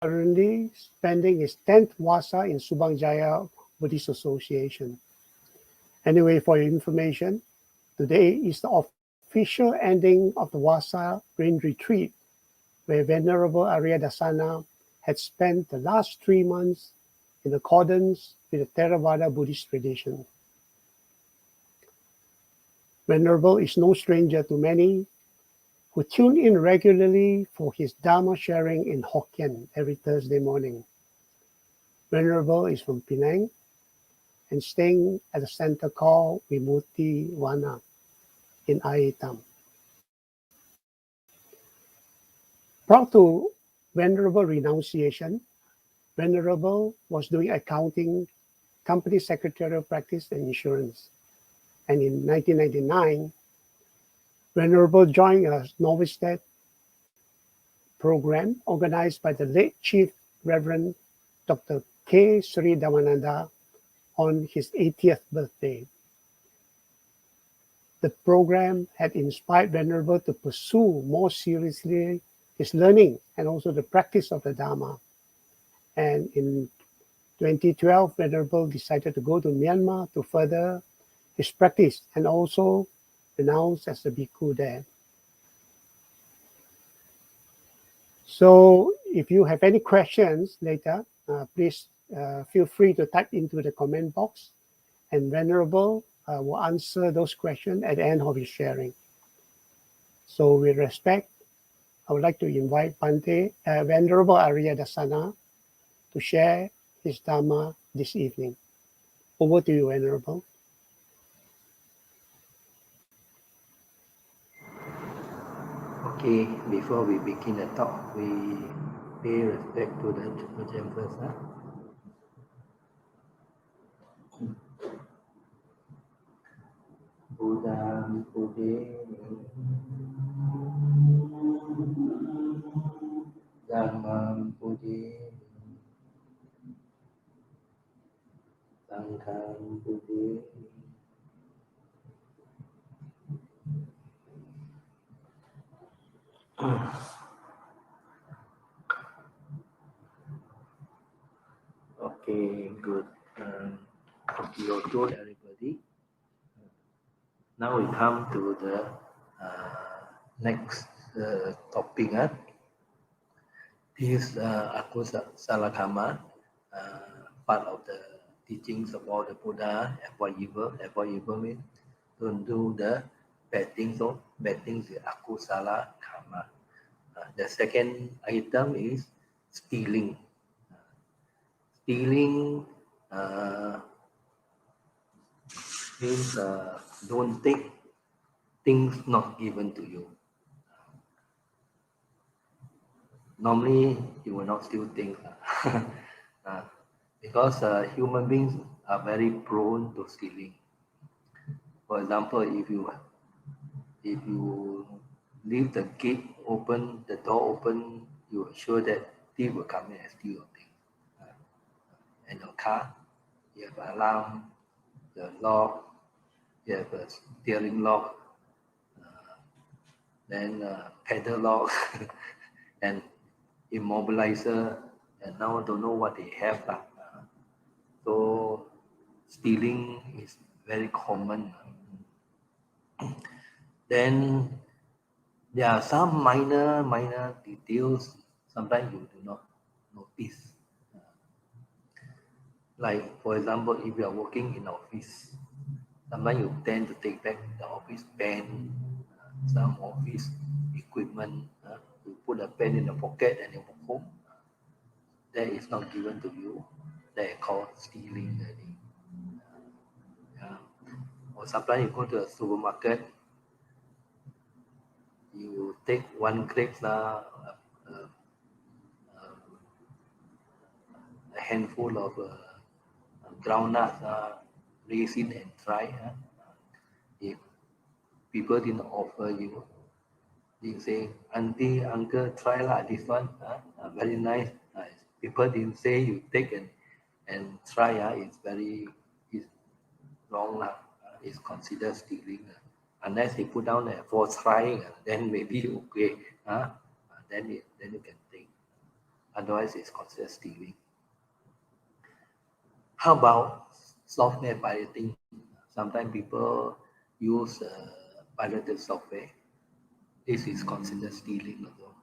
currently spending his 10th Vasa in Subang Jaya Buddhist Association. Anyway, for your information, today is the official ending of the Vasa Rain Retreat, where Venerable Ariya-dassana had spent the last 3 months in accordance with the Theravada Buddhist tradition. Venerable is no stranger to many who tune in regularly for his Dhamma sharing in Hokkien every Thursday morning. Venerable is from Penang and staying at a center called Vimutti Wana in Aitam. Prior to Venerable renunciation, Venerable was doing accounting, company secretarial practice, and insurance. And in 1999, Venerable joined a novice program organized by the late Chief Reverend Dr. K. Sri Dhammananda on his 80th birthday. The program had inspired Venerable to pursue more seriously his learning and also the practice of the Dhamma. And in 2012, Venerable decided to go to Myanmar to further his practice and also renounced as a Bhikkhu there. So if you have any questions later, please feel free to type into the comment box, and Venerable will answer those questions at the end of his sharing. So with respect, I would like to invite Venerable Ariya-dassana to share his Dhamma this evening. Over to you, Venerable. Okay, before we begin the talk, we pay respect to the Triple first. Buddha, Buddha, Dhamma, Buddha, Sangham, Buddha. Okay, good. You're good, everybody. Now we come to the next topic. This Akusala Karma, part of the teachings about the Buddha, avoid evil. Avoid evil means don't do the bad things. So bad things is Akusala Karma. The second item is stealing. Stealing means don't take things not given to you. Normally, you will not steal things because human beings are very prone to stealing. For example, if you leave the gate open, the door open, you are sure that thief will come in and steal your things. And your car, you have an alarm, the lock, you have a steering lock, then pedal lock, and immobilizer, and now don't know what they have. So stealing is very common. Then there are some minor details sometimes you do not notice. Like for example, if you are working in office, sometimes you tend to take back the office pen, some office equipment. You put a pen in the pocket and you walk home. That is not given to you. That is called stealing. Or sometimes you go to a supermarket, you take one grapes, a handful of groundnuts, raisin and try. If people didn't offer you, you say, auntie, uncle, try lah this one, very nice. People didn't say you take and try, it's wrong lah. It's considered stealing. Unless he put down for trying, then maybe okay. Then you can take. Otherwise, it's considered stealing. How about software pirating? Sometimes people use pirated software. This is considered stealing as well.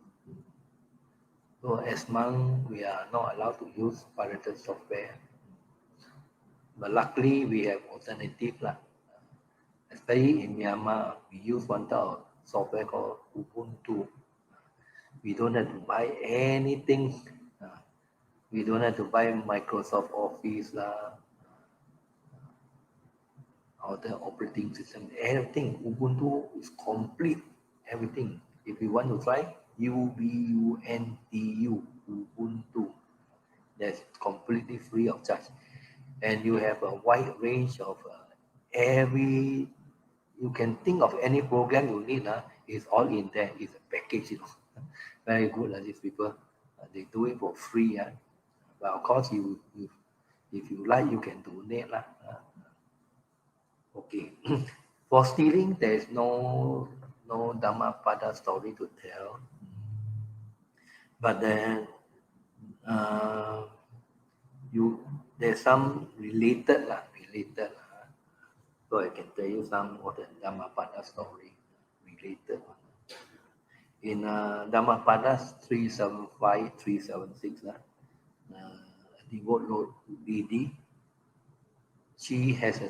So as monk, we are not allowed to use pirated software. But luckily, we have alternative lah. Especially in Myanmar, we use one type of software called Ubuntu. We don't have to buy anything. We don't have to buy Microsoft Office lah, or the operating system. Everything Ubuntu is complete. Everything. If you want to try, Ubuntu, Ubuntu. That's completely free of charge, and you have a wide range of every. You can think of any program you need. It's all in there. It's a package. Very good. These people, they do it for free. But of course, if you like, you can donate lah. Okay. For stealing, there is no Dhammapada story to tell. But then there's some related. So I can tell you some of the Dhammapada story related. In Dhammapada 375, 376, devote lady, she has a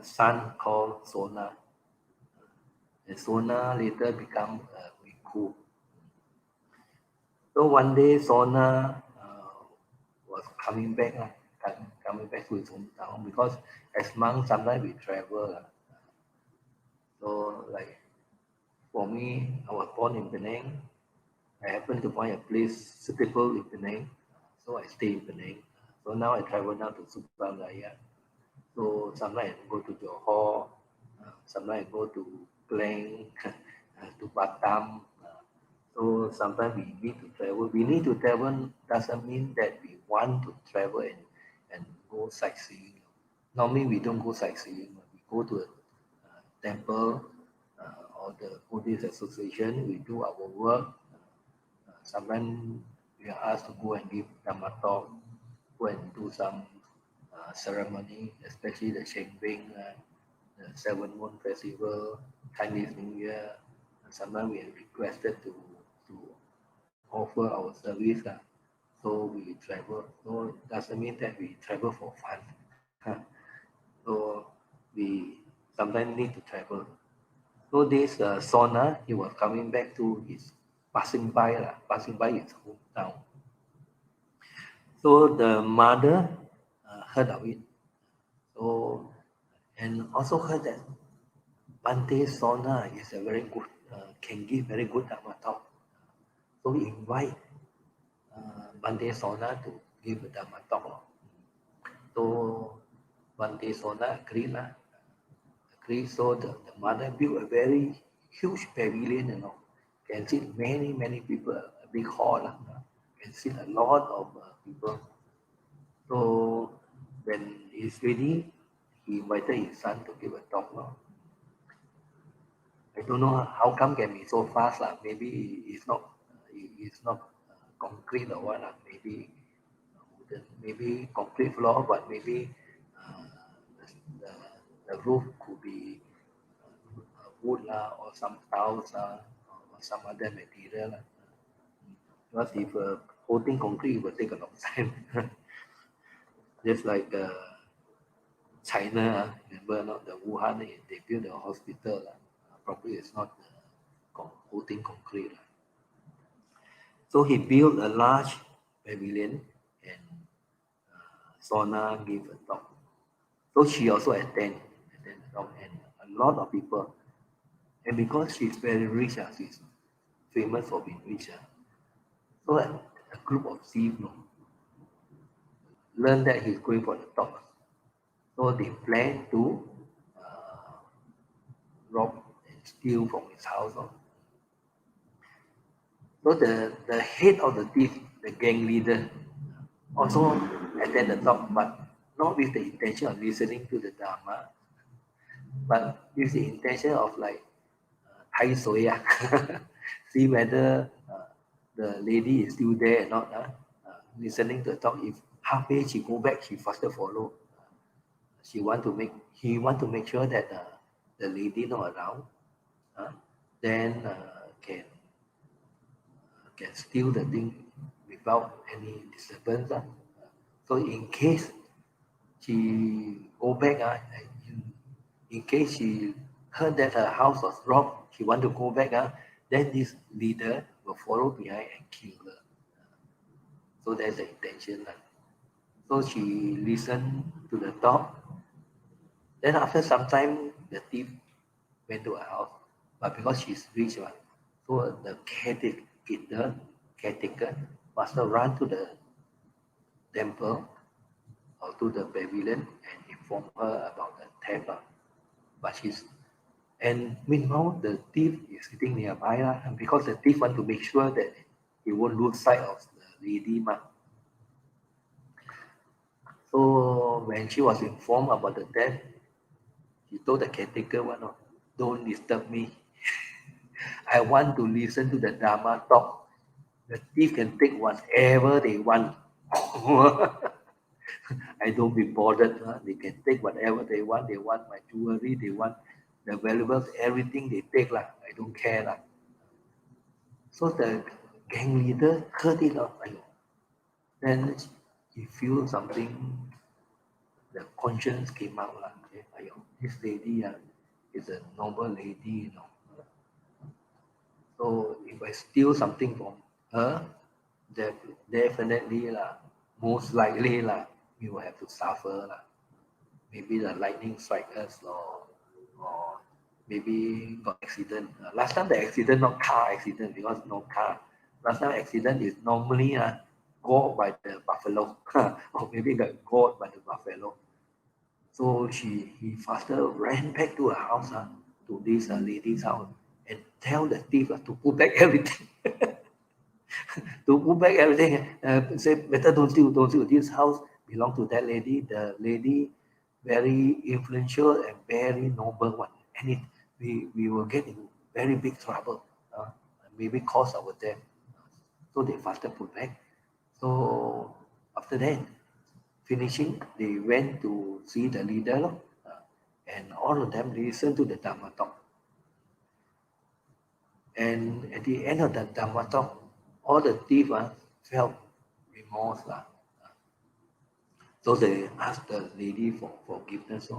son called Sona. And Sona later become a Bhikkhu. So one day Sona was coming back to his hometown, because as monks sometimes we travel. So like for me, I was born in Penang. I happened to find a place suitable in Penang, so I stay in Penang. So now I travel now to Surabaya. So sometimes I go to Johor, sometimes I go to Klang, to Batam. So sometimes we need to travel. We need to travel doesn't mean that we want to travel and go sightseeing. Normally we don't go sightseeing. We go to a temple or the Buddhist association. We do our work. Sometimes we are asked to go and give Dhamma talk, go and do some ceremony, especially the Shengbing, the Seven Moon Festival, Chinese New Year. And sometimes we are requested to offer our service. So we travel. So it doesn't mean that we travel for fun. So we sometimes need to travel. So this Sona, he was coming back to his passing by his hometown. So the mother heard of it. So and also heard that Bante Sona is a very good, can give very good Dhamma talk. So we invite Bante Sona to give a Dhamma talk. So Bante Sona agreed. So the mother built a very huge pavilion, can sit many people, a big hall, can sit a lot of people. So when he's ready, he invited his son to give a talk. I don't know how come can be so fast. Maybe it's not concrete or what. Maybe concrete floor, but maybe the roof could be wood or some tiles or some other material. Because if holding concrete, it will take a long time. Just like China, remember not the Wuhan, they built a hospital. Probably it's not holding concrete. So he built a large pavilion, and Sona gave a talk. So she also attended the talk, and a lot of people. And because she's very rich, she's famous for being rich. So a group of thieves learned that he's going for the talk. So they plan to rob and steal from his house. So the head of the thief, the gang leader, also attend the talk, but not with the intention of listening to the Dhamma, but with the intention of like Tai Soya, see whether the lady is still there or not. listening to the talk. If halfway she go back, she faster follow. He want to make sure that the lady not around, then can steal the thing without any disturbance. So in case she go back, in case she heard that her house was robbed, she want to go back, then this leader will follow behind and kill her. So that's the intention. So she listened to the talk. Then after some time, the thief went to her house. But because she's rich, so the caretaker must not run to the temple or to the pavilion and inform her about the theft. But and meanwhile, the thief is sitting nearby, and because the thief want to make sure that he won't lose sight of the lady. So when she was informed about the theft, she told the caretaker, don't disturb me. I want to listen to the Dhamma talk. The thief can take whatever they want. I don't be bothered. They can take whatever they want. They want my jewelry. They want the valuables. Everything they take. I don't care. So the gang leader heard it. Then he feel something. The conscience came out. This lady is a noble lady. So if I steal something from her, definitely most likely we will have to suffer Maybe the lightning strike us or maybe got accident. Last time the accident not car accident because no car. Last time accident is normally got by the buffalo or maybe got caught by the buffalo. So he faster ran back to her house to this lady's house and tell the thief to put back everything. To put back everything, say better don't steal. This house belong to that lady. The lady very influential and very noble one, and we will get in very big trouble. Maybe cause our death. So they faster put back. So after that, finishing, they went to see the leader, and all of them listened to the Dhamma talk. And at the end of the Dhamma talk, all the thieves felt remorse. So they asked the lady for forgiveness.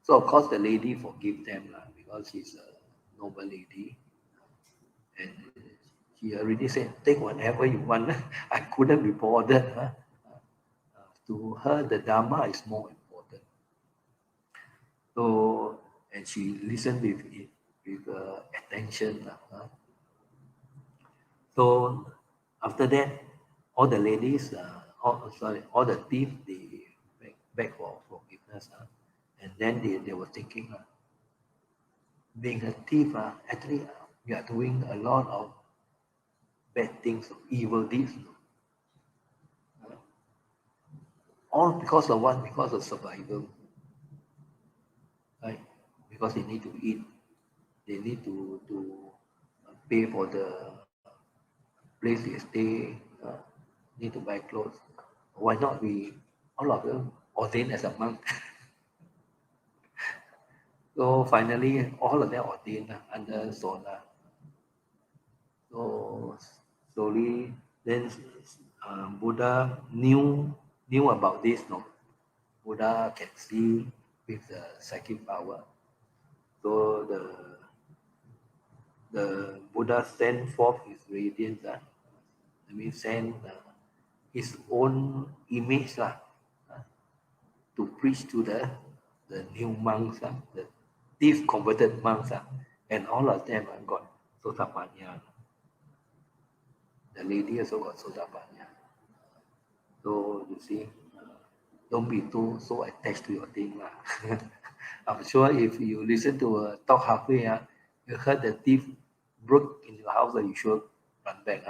So of course the lady forgive them because she's a noble lady. And she already said, take whatever you want. I couldn't be bothered. To her, the Dhamma is more important. So, and she listened with attention. So after that, all the ladies, all the thieves, they beg for forgiveness. And then they were thinking, being a thief, actually, we are doing a lot of bad things, evil deeds. All because of what? Because of survival. Right? Because they need to eat. They need to pay for the place they stay, need to buy clothes. Why not we, all of them, ordained as a monk? So finally, all of them ordained under Sona. So slowly, then Buddha knew about this. No, Buddha can see with the psychic power. So the Buddha sent forth his radiance. That means send his own image to preach to the new monks, the these converted monks, and all of them got Sotapannya. The lady also got Sotapannya. So you see, don't be so attached to your thing. I'm sure if you listen to a talk halfway, you heard the thief broke in your house, you should run back.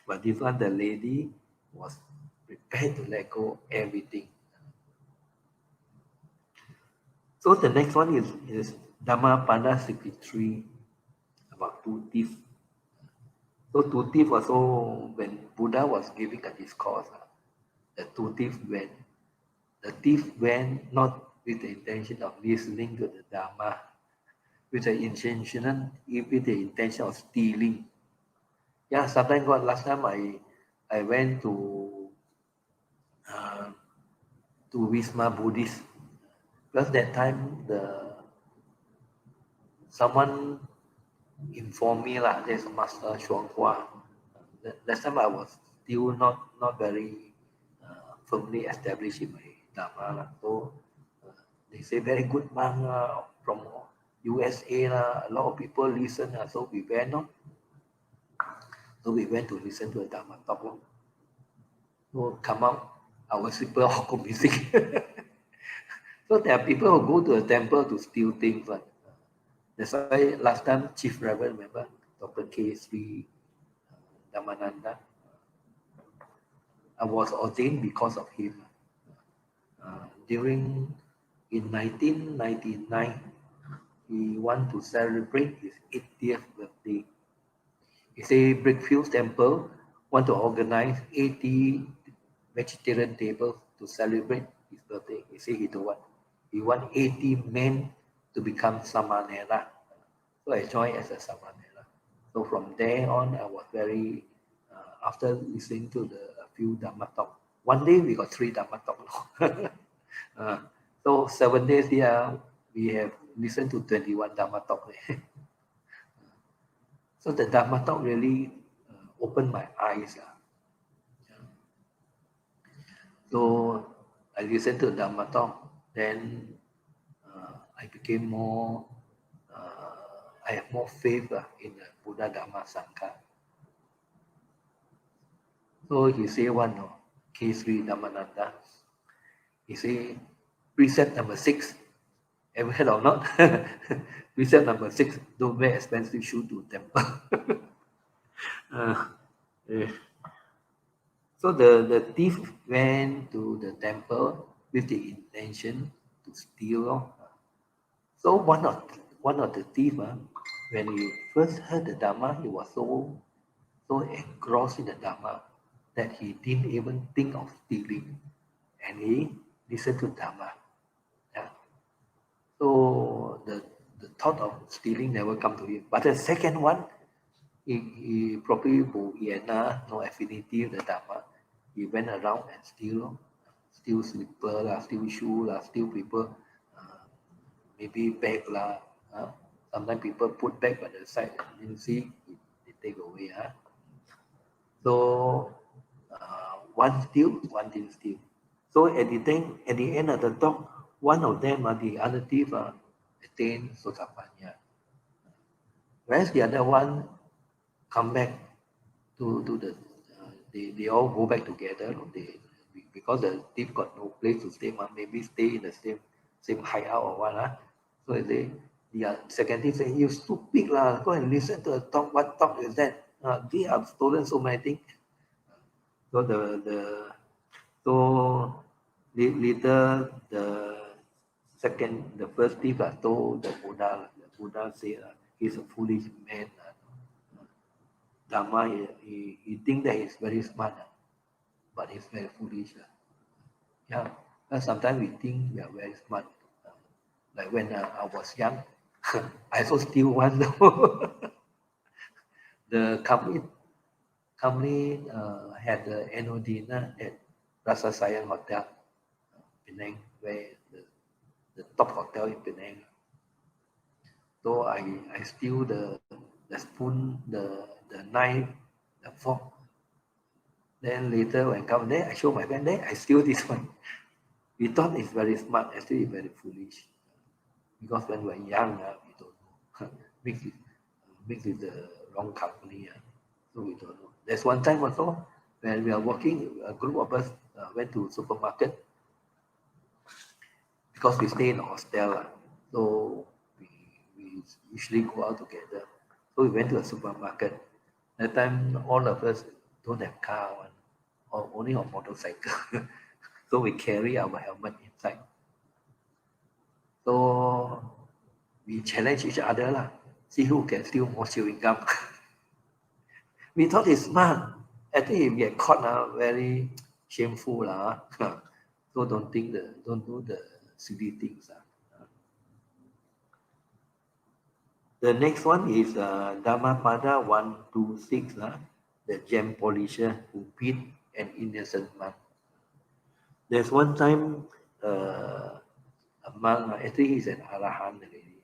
But this one, the lady was prepared to let go everything. So the next one is Dhammapada 63, about two thieves. So two thieves also, when Buddha was giving a discourse, the two thieves went. The thief went not with the intention of listening to the Dhamma, with the intention of stealing. Yeah, sometimes last time I went uh, to Wisma Buddhist, because that time someone informed me lah. There's Master Chuang Hua. Last time I was still not very firmly established in my Dhamma lah. So they say very good monk from USA lah. A lot of people listen lah. So we went on. So we went to listen to a Dhamma talk. So come out, our slipper all go missing. So there are people who go to a temple to steal things. Like, that's why last time Chief Reverend, remember, Dr. K. Sri Dhammananda, I was ordained because of him. In 1999, he wanted to celebrate his 80th birthday. He said Brickfields Temple want to organize 80 vegetarian tables to celebrate his birthday. He said he don't want. He want 80 men to become Samanera. So I joined as a Samanera. So from there on, I was very, after listening to a few Dhamma talk, one day we got 3 Dhamma talk. So 7 days here, we have listened to 21 Dhamma talk. So the Dhamma talk really opened my eyes. So I listened to Dhamma talk, then I became more, I have more faith in the Buddha Dhamma Sangha. So he say one, K. Sri Dhammananda, he say, precept number 6, ever heard or not? Precept number 6, don't wear expensive shoes to temple. So the thief went to the temple with the intention to steal. So one of the thieves, when he first heard the Dhamma, he was so engrossed in the Dhamma that he didn't even think of stealing, and he listened to Dhamma. Yeah. So the thought of stealing never come to him. But the second one, he probably no affinity with the Dhamma. He went around and steal slipper, steal shoe, steal people, maybe bag lah. Sometimes people put bag by the side and you see they take away. So one steal, one didn't steal. So at the end of the talk, one of them, the other thief, attained Sotapannya. Whereas the other one come back to the, they all go back together. Because the thief got no place to stay, maybe stay in the same hideout or what. So the second thief say, you stupid lah, go and listen to the talk. What talk is that? They have stolen so many things. So later the first thief told the Buddha. The Buddha said he's a foolish man. Dhamma, he think that he's very smart, but he's very foolish. Yeah, sometimes we think we are very smart. Like when I was young, I also steal one. The company had the annual dinner at Rasa Sayang Hotel, Penang, where the top hotel in Penang. So I steal the spoon, the knife, the fork. Then later when I come there, I show my friend there, I steal this one. We thought it's very smart, actually it's very foolish. Because when we're young, we don't know. Mix with the wrong company, so we don't know. There's one time also when we are walking, a group of us went to supermarket because we stay in a hostel. So we usually go out together. So we went to a supermarket. That time all of us don't have car, or only on motorcycle. So we carry our helmet inside. So we challenge each other, see who can steal more chewing gum. We thought it's smart. I think if we get caught now, very shameful lah. So don't do the silly things. The next one is Dhammapada 126, the gem polisher who beat an innocent monk. There's one time a monk, actually he's an Arahant already.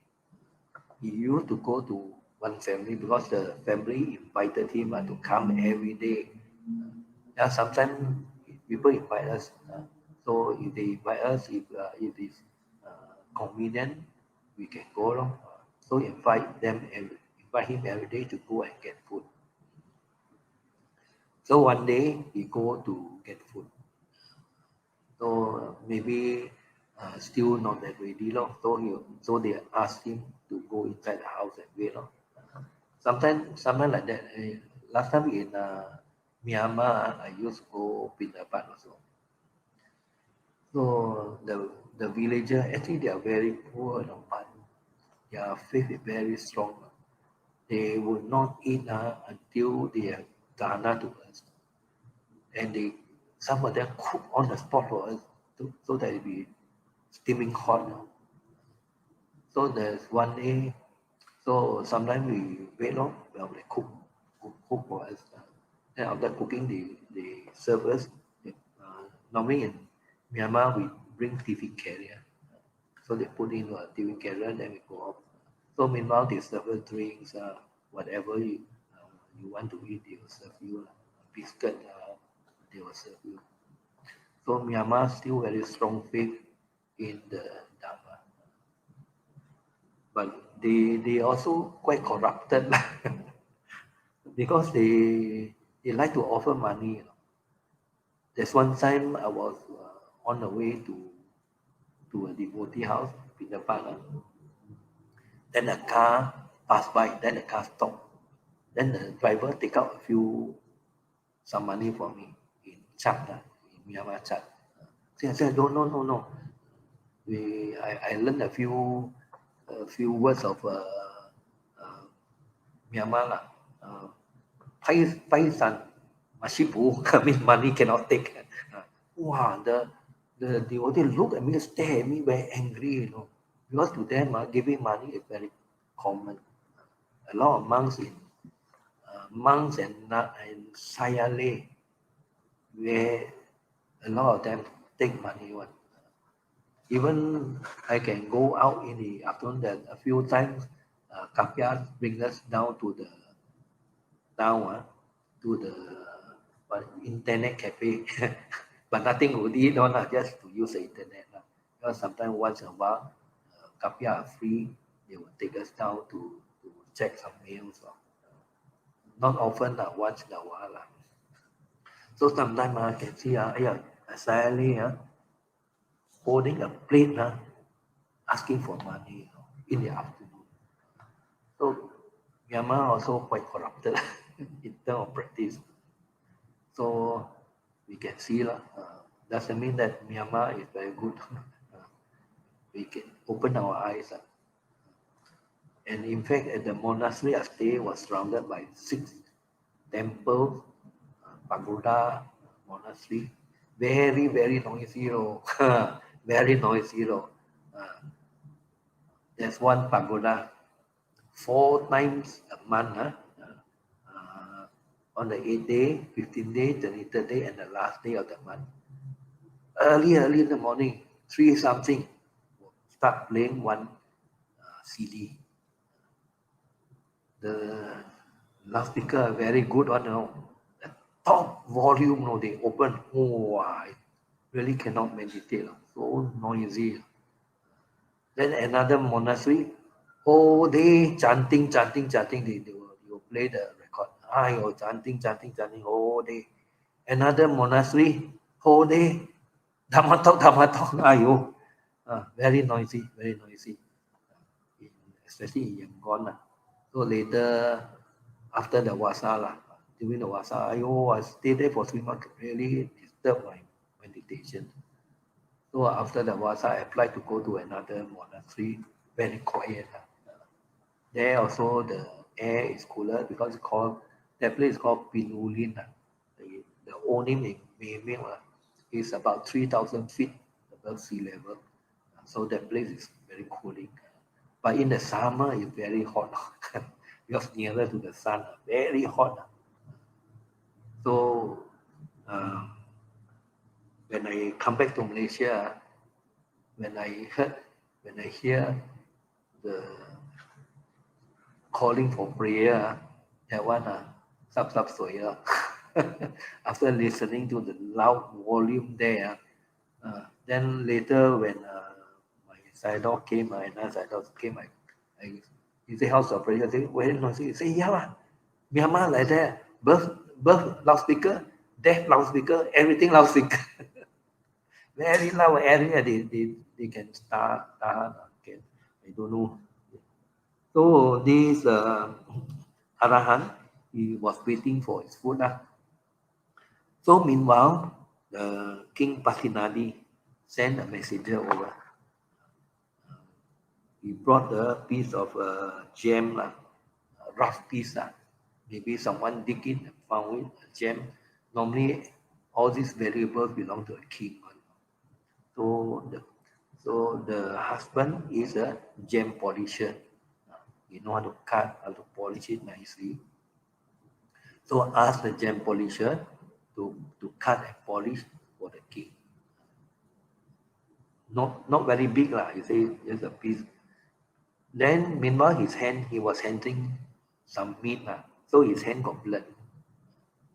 He used to go to one family because the family invited him to come every day. Sometimes people invite us. So if they invite us, if it is convenient, we can go along. So invite him every day to go and get food. So one day he go to get food. So maybe still not that ready, so they ask him to go inside the house and wait. Sometimes like that. Last time in Myanmar, I used to go Pindapat also. So the villager, actually they are very poor, but their faith is very strong. They will not eat until they have dana to us. And some of them cook on the spot for us so that it be steaming hot. So there's one day, so sometimes we wait long, well, they cook for us. Then after cooking, they serve us. Normally in Myanmar, we bring TV carrier. So they put into a TV carrier, then we go off. So meanwhile, they serve us drinks, whatever you want to eat, they will serve you. Biscuit, they will serve you. So Myanmar still very strong faith in the Dhamma. But they also quite corrupted because they like to offer money. There's one time I was on the way to a devotee house in the park. Then a car passed by, then the car stopped. Then the driver take out some money for me in Chat, in Myanmar Chat. I said, no. I learned a few words of Myanmar. Paisan, Mashipu, I mean money cannot take. Wow, the devotee look at me, stare at me very angry, because to them giving money is very common. A lot of monks and Sayale, where a lot of them take money. Even I can go out in the afternoon. That a few times, Kapya bring us down to the town, to the internet cafe, but nothing to eat on, just to use the internet. Because sometimes once in a while, Kapya are free, they will take us down to check some mails. Not often, once in a while. So sometimes I can see Sally holding a plate, asking for money in the afternoon. So Myanmar also quite corrupted in terms of practice. So we can see doesn't mean that Myanmar is very good. We can open our eyes. And in fact, at the monastery I stayed was surrounded by 6 temples, pagoda, monastery. Very, very noisy. Very noisy. There's one pagoda 4 times a month. On the 8th day, 15th day, 23rd day, and the last day of the month. Early in the morning, 3 something, start playing one CD. The loudspeaker very good one, the top volume, they open. I really cannot meditate. So noisy. Then another monastery, whole day chanting. They will play the record. Chanting whole day. Another monastery, whole day, Dhamma talk. Very noisy. Especially in Yangon. So later, after the Wasa, during the Wasa, I stayed there for 3 months, really disturbed my meditation. So after the Wasa, I applied to go to another monastery, very quiet. There also the air is cooler because it's called that place is called Pinulin. The old name in Maymil is about 3,000 feet above sea level. So that place is very cooling. But in the summer, it's very hot because nearer to the sun, very hot. So when I come back to Malaysia, when I hear the calling for prayer, that one sub sui. After listening to the loud volume there, then later when my side dog came, another side dog came, he say, how's the prayer? I say, very noisy. He say, yeah, Myanmar like that, birth loudspeaker, death loudspeaker, everything loudspeaker. Very loud area, they can start, okay. I don't know. So this Arahant, he was waiting for his food. So meanwhile, the King Patinadi sent a messenger over. He brought a piece of gem, a rough piece. Maybe someone dig it and found it, a gem. Normally, all these variables belong to a king. So the husband is a gem polisher. He know how to cut, how to polish it nicely. So ask the gem polisher to cut and polish for the king. Not very big lah. You say just a piece. Then meanwhile he was handling some meat lah. So his hand got blood.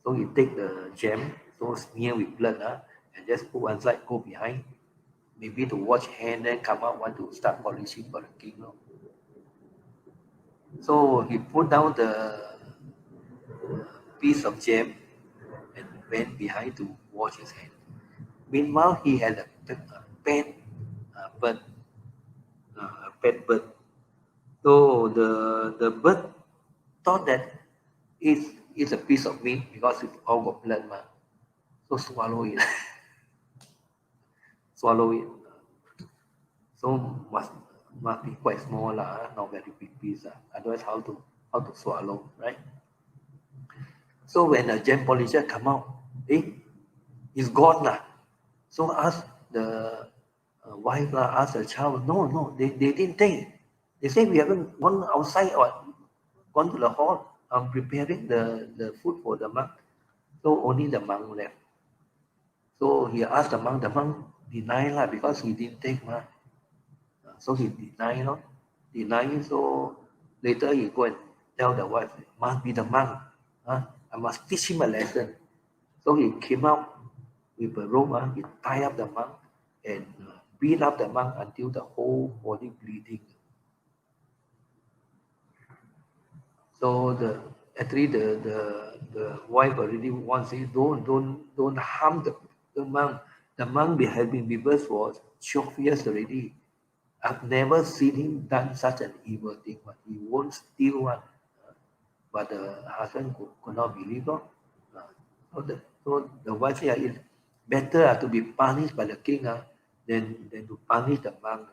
So he take the gem, so smear with blood and just put one side, go behind, maybe to wash hand, then come out want to start polishing for the king. So he put down the piece of gem and went behind to wash his hand. Meanwhile, he had a pet bird, a pet bird. So the bird thought that it's a piece of meat because it's all got blood, so swallow it, swallow it. So must be quite small not very big piece. Otherwise, how to swallow, right? So when a gem polisher come out, it's gone lah. So ask the wife ask the child, no, they didn't take. They say we haven't gone outside or gone to the hall. I'm preparing the food for the monk. So only the monk left. So he asked the monk denied because he didn't take So he denied. So later he go and tell the wife, must be the monk. I must teach him a lesson. So he came out with a rope, he tied up the monk and beat up the monk until the whole body bleeding. So the wife already once said, don't harm the monk. The monk has been with us for 12 years already. I've never seen him done such an evil thing, but he won't steal one. But the husband could not believe. So the wife said, it's better to be punished by the king than to punish the monk.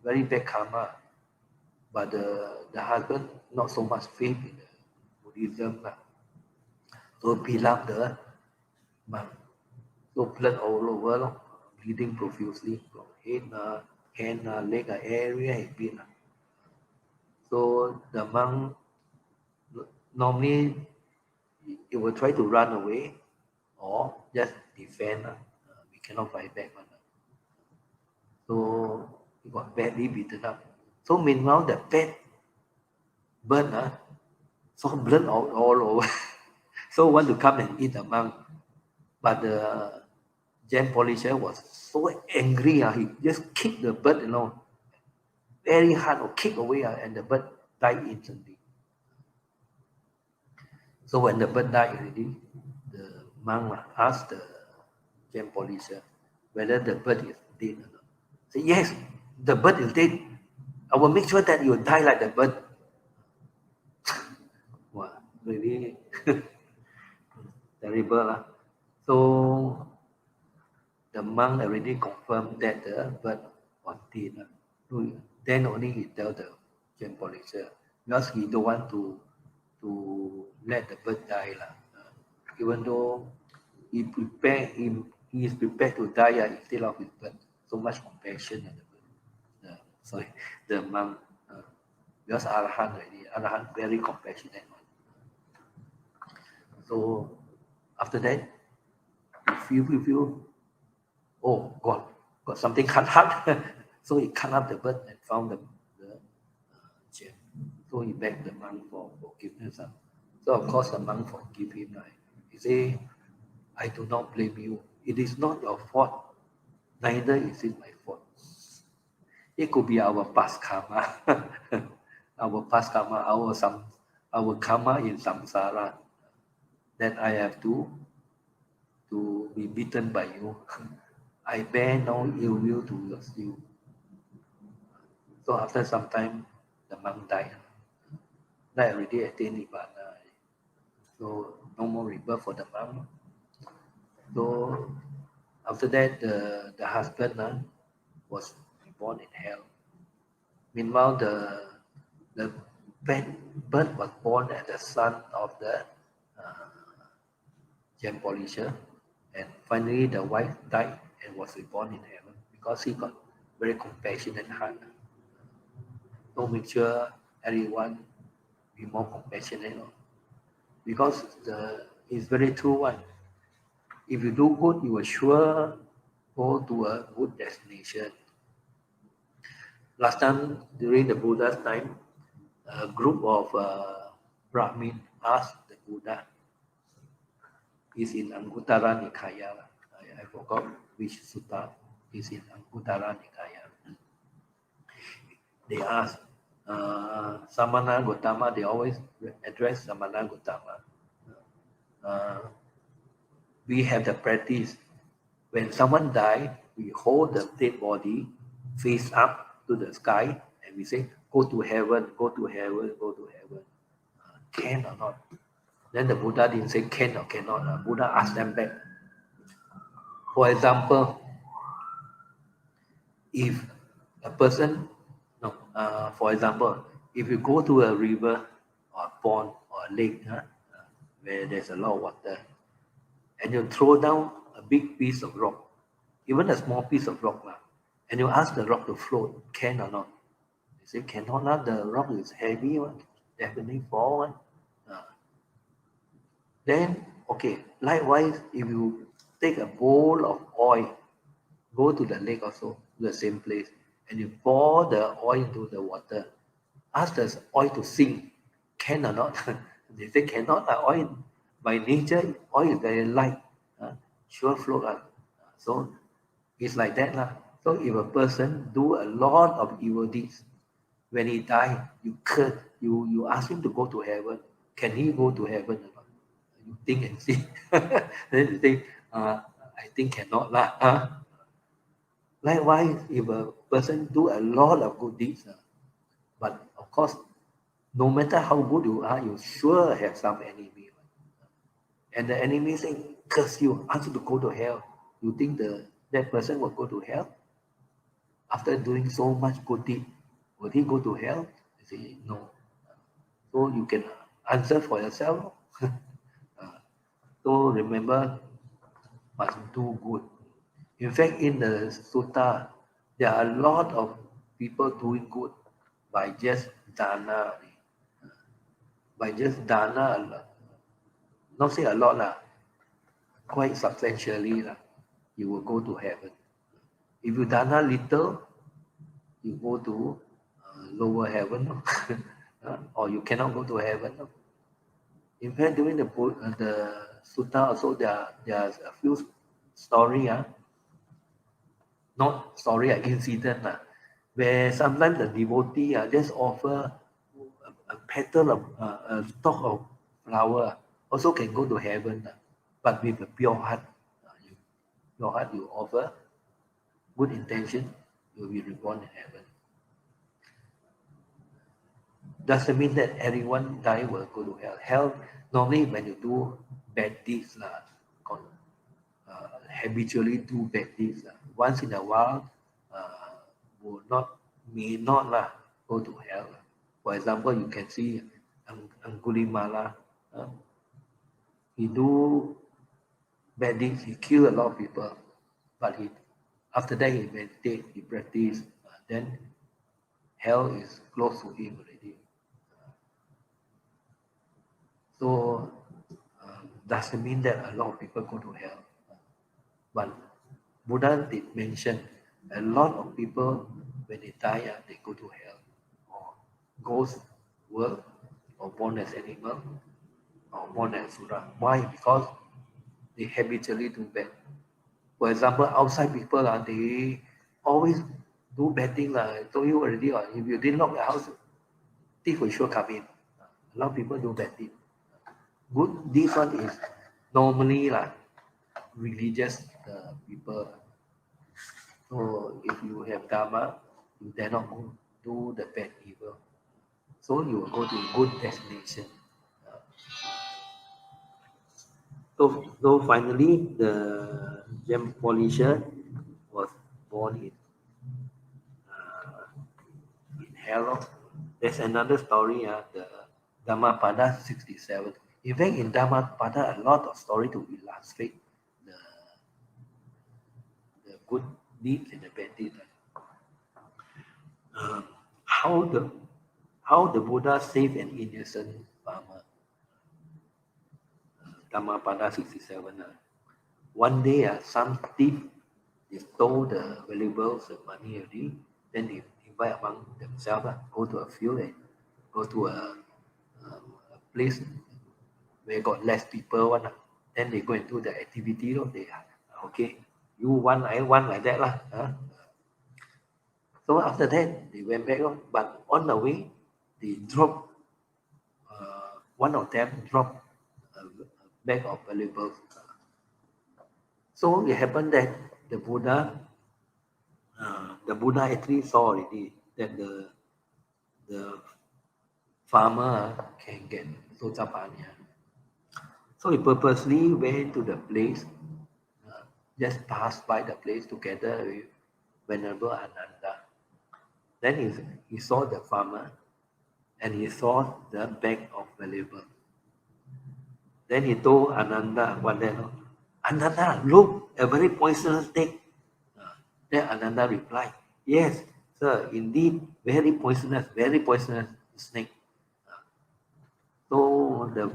Very bad karma. But the husband not so much faith in the Buddhism. So beat up the monk. So blood all over, bleeding profusely from head, hand, leg, area he beat. So the monk normally he will try to run away or just defend. We cannot fight back. So he got badly beaten up. So meanwhile, the pet bird saw blood all over. So want to come and eat the monk. But the gem polisher was so angry. He just kicked the bird, very hard, or kick away, and the bird died instantly. So when the bird died already, the monk asked the gem polisher whether the bird is dead or not. Say, yes, the bird is dead. I will make sure that you die like the bird. Wow, really terrible. So the monk already confirmed that the bird was dead. Then only he tell the gem polisher because he don't want to to let the bird die. Even though he is prepared to die instead of his bird. So much compassion at the bird. Sorry, the monk. Because Arahant already, Arahant very compassionate. So after that, you feel, oh God, got something hard. So he cut up the bird and found the gem. So he begged the monk for forgiveness. So of course the monk forgive him. He say, I do not blame you. It is not your fault. Neither is it my fault. It could be our past karma. Our past karma, our karma in samsara that I have to be beaten by you. I bear no ill will towards you. So after some time, the monk died. Died already attained Nibbana. So no more rebirth for the monk. So after that, the husband was born in hell. Meanwhile, the bird was born as the son of the gem polisher, and finally the wife died and was reborn in heaven because he got very compassionate heart. So make sure everyone be more compassionate, because it's very true one. If you do good, you will sure go to a good destination. Last time during the Buddha's time, a group of Brahmin asked the Buddha, is in Anguttara Nikaya. I forgot which sutta is in Anguttara Nikaya. They asked Samana Gautama, they always address Samana Gautama. We have the practice. When someone dies, we hold the dead body face up to the sky and we say, go to heaven, go to heaven, go to heaven. Can or not? Then the Buddha didn't say can or cannot. Buddha asked them back. For example, if a person, no, for example, if you go to a river or a pond or a lake where there's a lot of water, and you throw down a big piece of rock, even a small piece of rock, and you ask the rock to float, can or not? You say cannot, the rock is heavy, definitely fall. Then, okay, likewise, if you take a bowl of oil, go to the lake also, to the same place, and you pour the oil into the water, ask the oil to sink, can or not? They say cannot, oil, by nature, oil is very light, sure float. So it's like that. So if a person do a lot of evil deeds, when he die, you curse, you ask him to go to heaven, can he go to heaven or not? You think and see. Then you say, I think cannot lah. Likewise, if a person do a lot of good deeds, but of course, no matter how good you are, you sure have some enemy. And the enemy say, curse you, ask you to go to hell. You think that person will go to hell? After doing so much good deed, will he go to hell? You say, no. So you can answer for yourself. So remember, must do good. In fact, in the sutta, there are a lot of people doing good by just dana. By just dana, not say a lot, quite substantially, you will go to heaven. If you dana little, you go to lower heaven, or you cannot go to heaven. In fact, during the sutta also, there's a few story, not story, incident, where sometimes the devotee just offer a petal of a stalk of flower, also can go to heaven, but with a pure heart. Your heart, you offer good intention, you will be reborn in heaven. Doesn't mean that everyone die will go to hell. Hell, normally when you do bad deeds, habitually do bad deeds, once in a while, may not go to hell. For example, you can see Angulimala. He do bad deeds, he killed a lot of people, but after that he meditate, he practice, then hell is close to him already. So doesn't mean that a lot of people go to hell. But Buddha did mention a lot of people when they die, they go to hell, or ghost world, or born as animal, or born as Sura. Why? Because they habitually do bad. For example, outside people, they always do bad things. I told you already, if you didn't lock the house, thief will sure come in. A lot of people do bad things. Good, this one is normally religious people. So if you have Dhamma, you dare not do the bad evil. So you will go to a good destination. So finally, the gem polisher was born in hell. There's another story, the Dhammapada 67. In fact, in Dhammapada, a lot of story to illustrate the, the good deeds and the bad deeds. Um, how the Buddha saved an innocent farmer. Dhammapada 67. One day, some thief they stole the valuables, the money already. Then they invite among themselves, go to a field and go to a place where got less people. Then they go and do the activity. They okay, you one, I one, like that. So after that, they went back. But on the way, they dropped, one of them dropped a bag of valuables. So it happened that the Buddha actually saw already that the farmer can get sotapanya. So he purposely went to the place, just passed by the place together with Venerable Ananda. Then he saw the farmer and he saw the bag of valuable. Then he told Ananda one day, Ananda, look, a very poisonous snake. Then Ananda replied, yes, sir, indeed, very poisonous snake. So the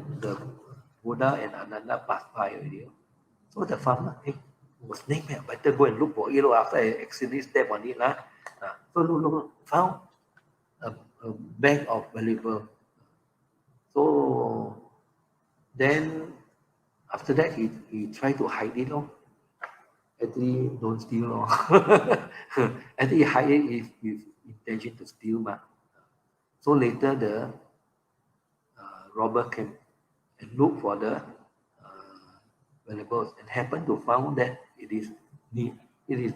Buddha and Ananda passed by already. So the farmer, hey, snake, man, better go and look for it after I accidentally step on it. So look, found a bag of valuable. So then after that, he tried to hide it. Actually, don't steal. Actually, hide it with intention to steal. So later, the robber came and looked for the valuables and happened to found that it is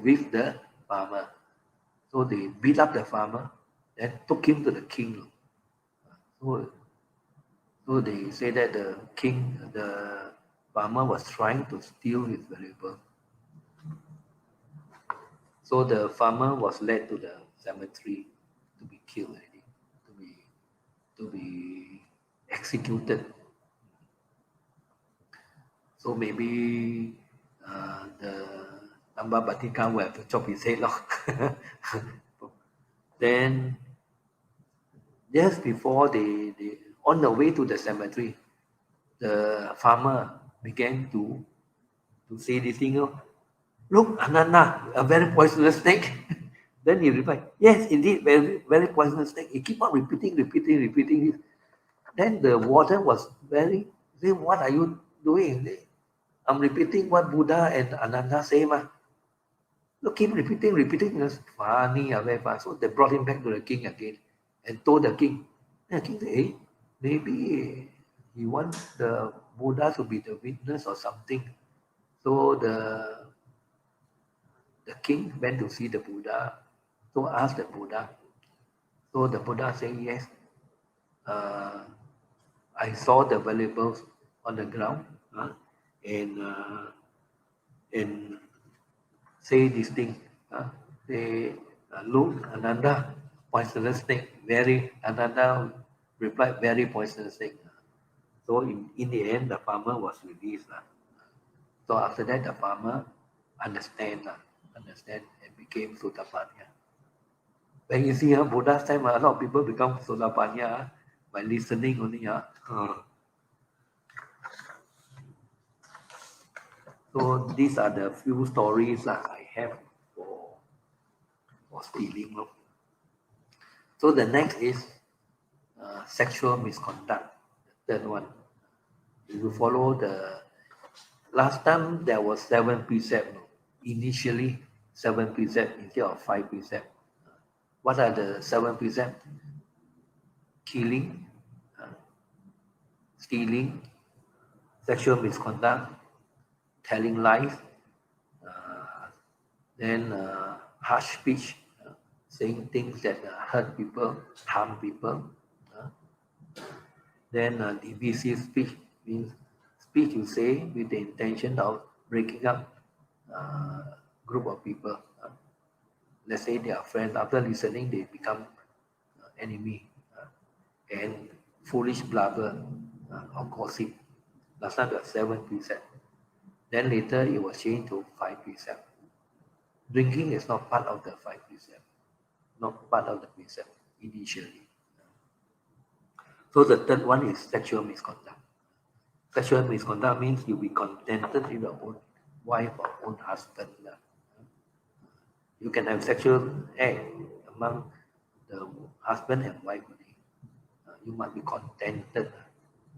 with the farmer. So they beat up the farmer and took him to the king. So they say that the farmer was trying to steal his valuable. So the farmer was led to the cemetery to be killed, to be executed. So maybe the Tamba Batika will have to chop his head off. Then just before they on the way to the cemetery, the farmer began to say this thing. Look, Ananda, a very poisonous snake. Then he replied, yes, indeed, very, very poisonous snake. He keep on repeating this. Then the warden was very, say, what are you doing? I'm repeating what Buddha and Ananda say. Look, keep repeating. It's funny, very fun. So they brought him back to the king again and told the king. And the king said, hey, maybe he wants the Buddha to be the witness or something. So the king went to see the Buddha. So asked the Buddha. So the Buddha said, yes, I saw the valuables on the ground and say this thing. They look, Ananda, poisonous snake, very, Ananda replied very poisonous thing. So in the end, the farmer was released. So after that, the farmer understand and became Sotapanya. When you see Buddha's time, a lot of people become Sotapanya by listening only. So these are the few stories that I have for stealing. So the next is sexual misconduct. The third one. If you follow the last time there was 7 precepts. Initially 7 precepts instead of 5 precepts. What are the 7 precepts? Killing, stealing, sexual misconduct, telling lies, then harsh speech, saying things that hurt people, harm people. Then divisive speech means speech you say with the intention of breaking up group of people. Let's say they are friends. After listening, they become enemy. And foolish blabber or gossip. Last time there were 7 precepts. Then later it was changed to 5 precepts. Drinking is not part of the 5 precepts, not part of the precept initially. So the third one is sexual misconduct. Sexual misconduct means you be contented with your own wife or own husband. You can have sexual act among the husband and wife only. You must be contented,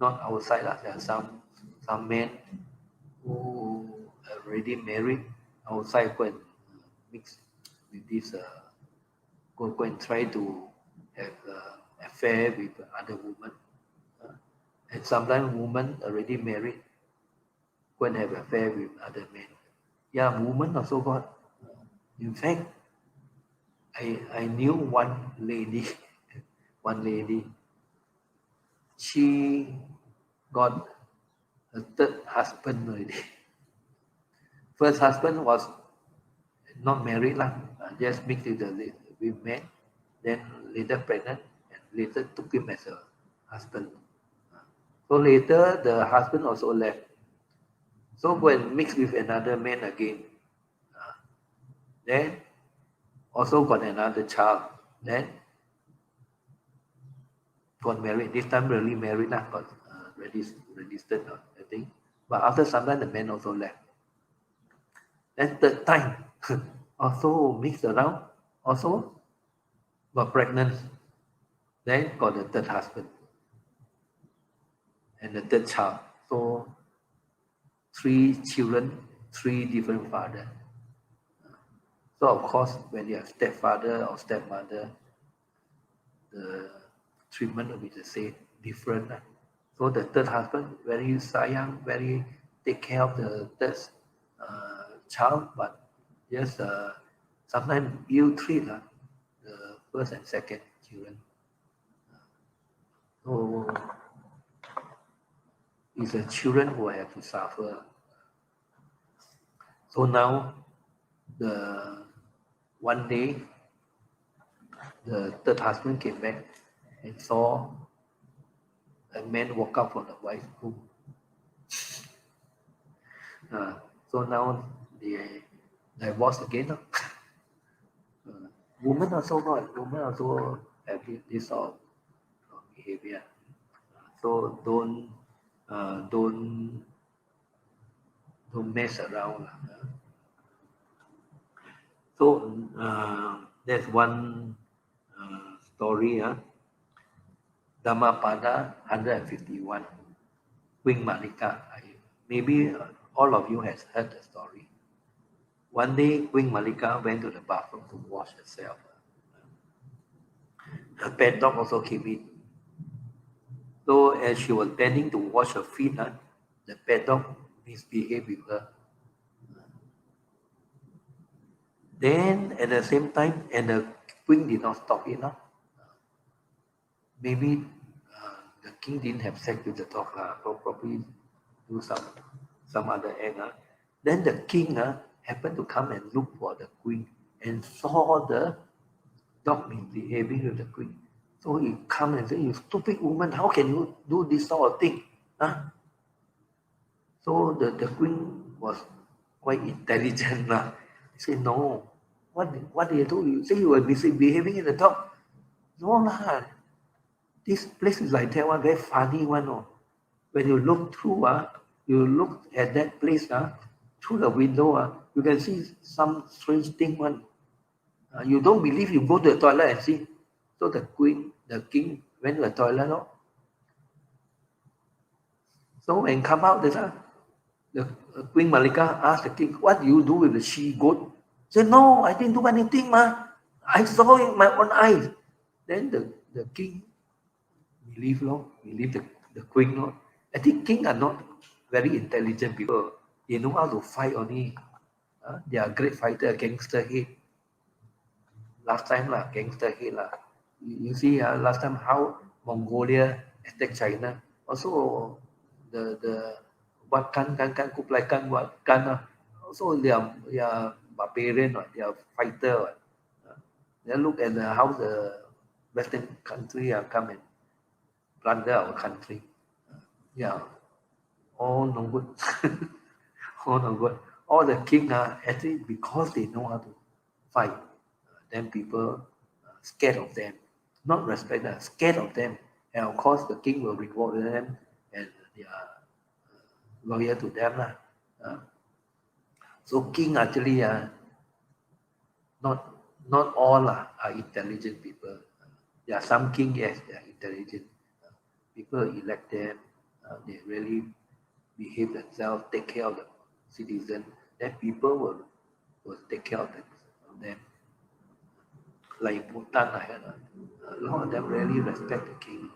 not outside. There are some men who are already married outside go and mix with this, go and try to have affair with other women. And sometimes women already married go and have affair with other men. Yeah, women also got. In fact, I knew one lady, she got a third husband already. First husband was not married, just mixed with men, then later pregnant, and later took him as a husband. So later the husband also left. So when mixed with another man again, then also got another child, then got married. This time really married, got registered, I think. But after some time, the man also left. Then third time, also mixed around, also got pregnant. Then got the third husband and the third child. So 3 children, 3 different fathers. So of course, when you have stepfather or stepmother, the treatment will be the same, different. So the third husband very sayang, very take care of the third child, but just sometimes ill treat the first and second children. So it's the children who have to suffer. So now, one day, the third husband came back and saw a man walk out from the wife's room. So now they divorced again. Women also have this sort of behavior. So don't mess around. So there's one story. Dhammapada 151. Queen Malika. Maybe all of you has heard the story. One day, Queen Malika went to the bathroom to wash herself. Her pet dog also came in. So as she was bending to wash her feet, the pet dog misbehaved with her. Then at the same time, and the queen did not stop it. Maybe the king didn't have sex with the dog, probably do some other act. Then the king happened to come and look for the queen and saw the dog misbehaving with the queen. So he come and say, "You stupid woman, how can you do this sort of thing?" Huh? So the queen was quite intelligent. He said, "No, what do you do? You say you were misbehaving in the talk. No lah. This place is like that one, very funny one. Oh. When you look through, you look at that place through the window, you can see some strange thing one. You don't believe, you go to the toilet and see." So the king went to the toilet. No? So when come out, the Queen Malika asked the king, "What do you do with the she-goat?" He said, "No, I didn't do anything, ma. I saw it with my own eyes." Then the king believe the queen. I think king are not very intelligent people. They know how to fight only. They are great fighter, gangster head. Last time gangster head lah. You see last time how Mongolia attacked China. Also the what kan Kublai Khan what kan also they are barbarian, they are fighter. Then look at how the Western country come and plunder our country. Yeah, all no good. All no good. All the king actually because they know how to fight. Then people scared of them, not respect them, scared of them, and of course the king will reward them and they are loyal to them lah. So king actually not all are intelligent people. There are some king, yes, they are intelligent. People elect them, they really behave themselves, take care of the citizen. Then people will take care of them. Like Bhutan, I had a lot of them really respect the king.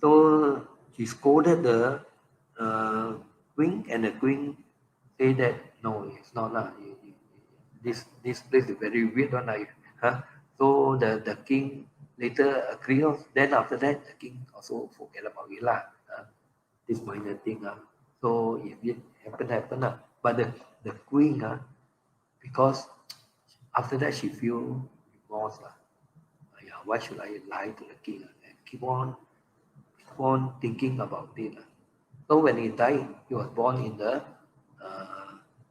So he scolded the queen, and the queen say that no, it's not lah. This place is very weird one. So the king later agreed. Then after that, the king also forget about it lah. This minor thing. So if it happen lah. But the queen because after that she feel remorse lah. Yeah, why should I lie to the king? And keep on thinking about it. So when he died, he was born in the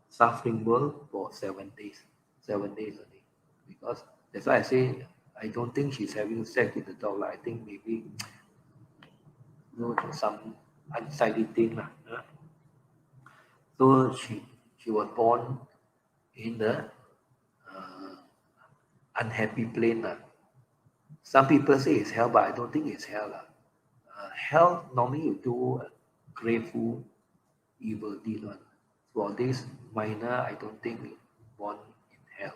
suffering world for 7 days. 7 days only. Because that's why I say I don't think she's having sex with the dog. I think maybe some unsightly thing. So she was born in the unhappy plane. Some people say it's hell, but I don't think it's hell. Hell, normally you do grateful, evil deed. For this minor, I don't think we born in hell.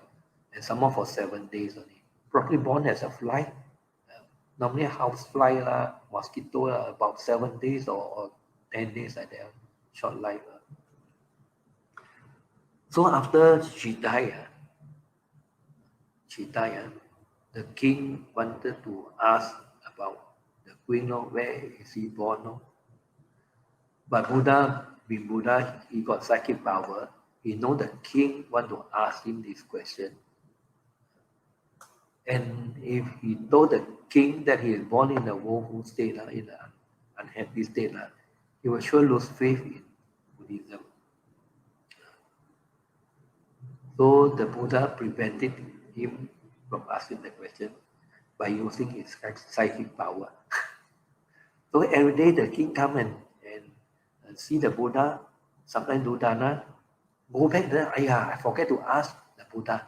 And some more for 7 days only. Probably born as a fly. Normally house fly, mosquito, about 7 days or 10 days like that. Short life. So after she died, the king wanted to ask about the queen, where is he born? But Buddha, he got psychic power. He know the king want to ask him this question. And if he told the king that he is born in a woeful state, in an unhappy state, he will sure lose faith in Buddhism. So the Buddha prevented him from asking the question by using his psychic power. So every day the king come and see the Buddha, sometimes do dana, go back there, I forget to ask the Buddha.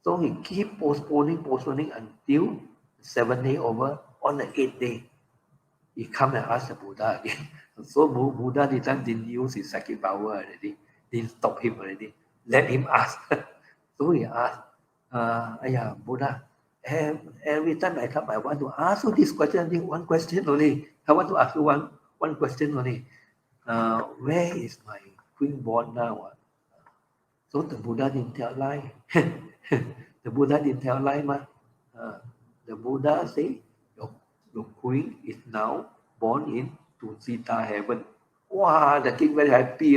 So he keep postponing until 7 days over. On the 8th day, he come and ask the Buddha again. So Buddha didn't use his psychic power already, didn't stop him already, let him ask. So he asked, Buddha, every time I come, I want to ask you this question, I think one question only. I want to ask you one question only. Where is my queen born now? So the Buddha didn't tell lie. The Buddha didn't tell lie. The Buddha say, your queen is now born in Tusita heaven. Wow, the king very happy.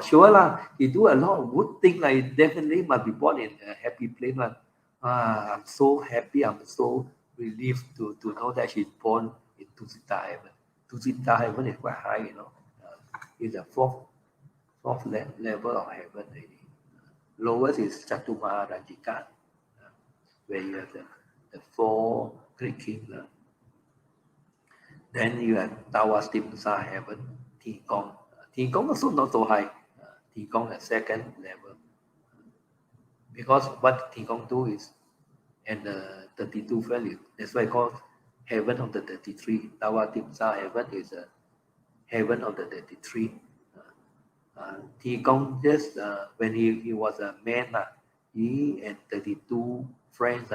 Sure lah, he do a lot of good things. Definitely must be born in a happy place. I'm so happy, I'm so relieved to know that she's born in Tusita heaven. Tusita heaven is quite high, it's the fourth level of heaven already. Lowest is Chatumara Rajika, where you have the four great kings. Then you have Tawastimsa heaven, Tikong. Tikong also not so high. Tikong at second level. Because what Tikong do is, and the 32 value, that's why called heaven of the 33. Tawatimsa heaven is a heaven of the 33. Tikong just, when he was a man, he and 32 friends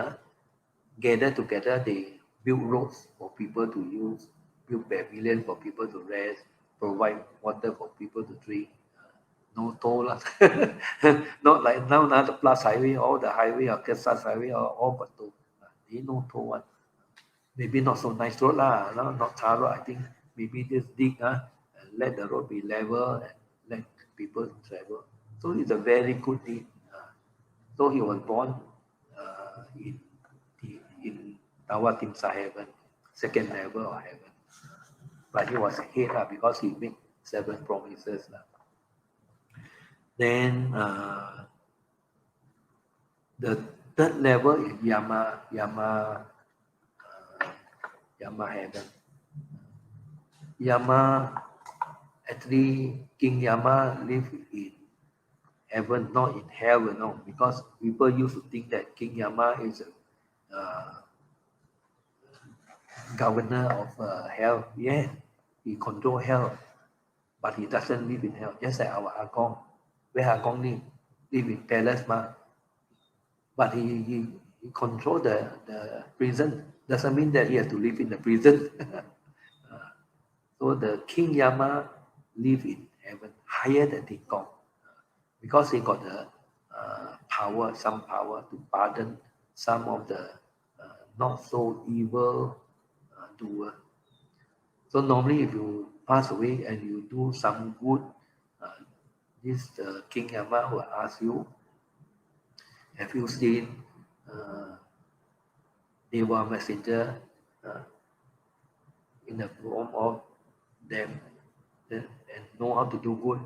gathered together, they build roads for people to use, build pavilion for people to rest, provide water for people to drink. No toll lah. Not like now, the plus highway, all the highway or Kesas highway all got toll. They no toll one. Maybe not so nice road lah, not tar road. I think maybe just dig and let the road be level and let people travel. So it's a very good deed. So he was born in Tawatimsa heaven, second level of heaven. But he was a head because he made 7 promises. Then the third level is Yama heaven. Yama, actually, King Yama lived in heaven, not in hell, because people used to think that King Yama is a governor of hell. Yeah, he control hell, but he doesn't live in hell. Just like our Agong, where Agong live in palace, but he control the prison. Doesn't mean that he has to live in the prison. So the King Yama live in heaven, higher than Tikong, because he got the some power to pardon some of the not so evil doer. So normally, if you pass away and you do some good, this King Yama will ask you, have you seen Deva messenger in the form of them, and know how to do good?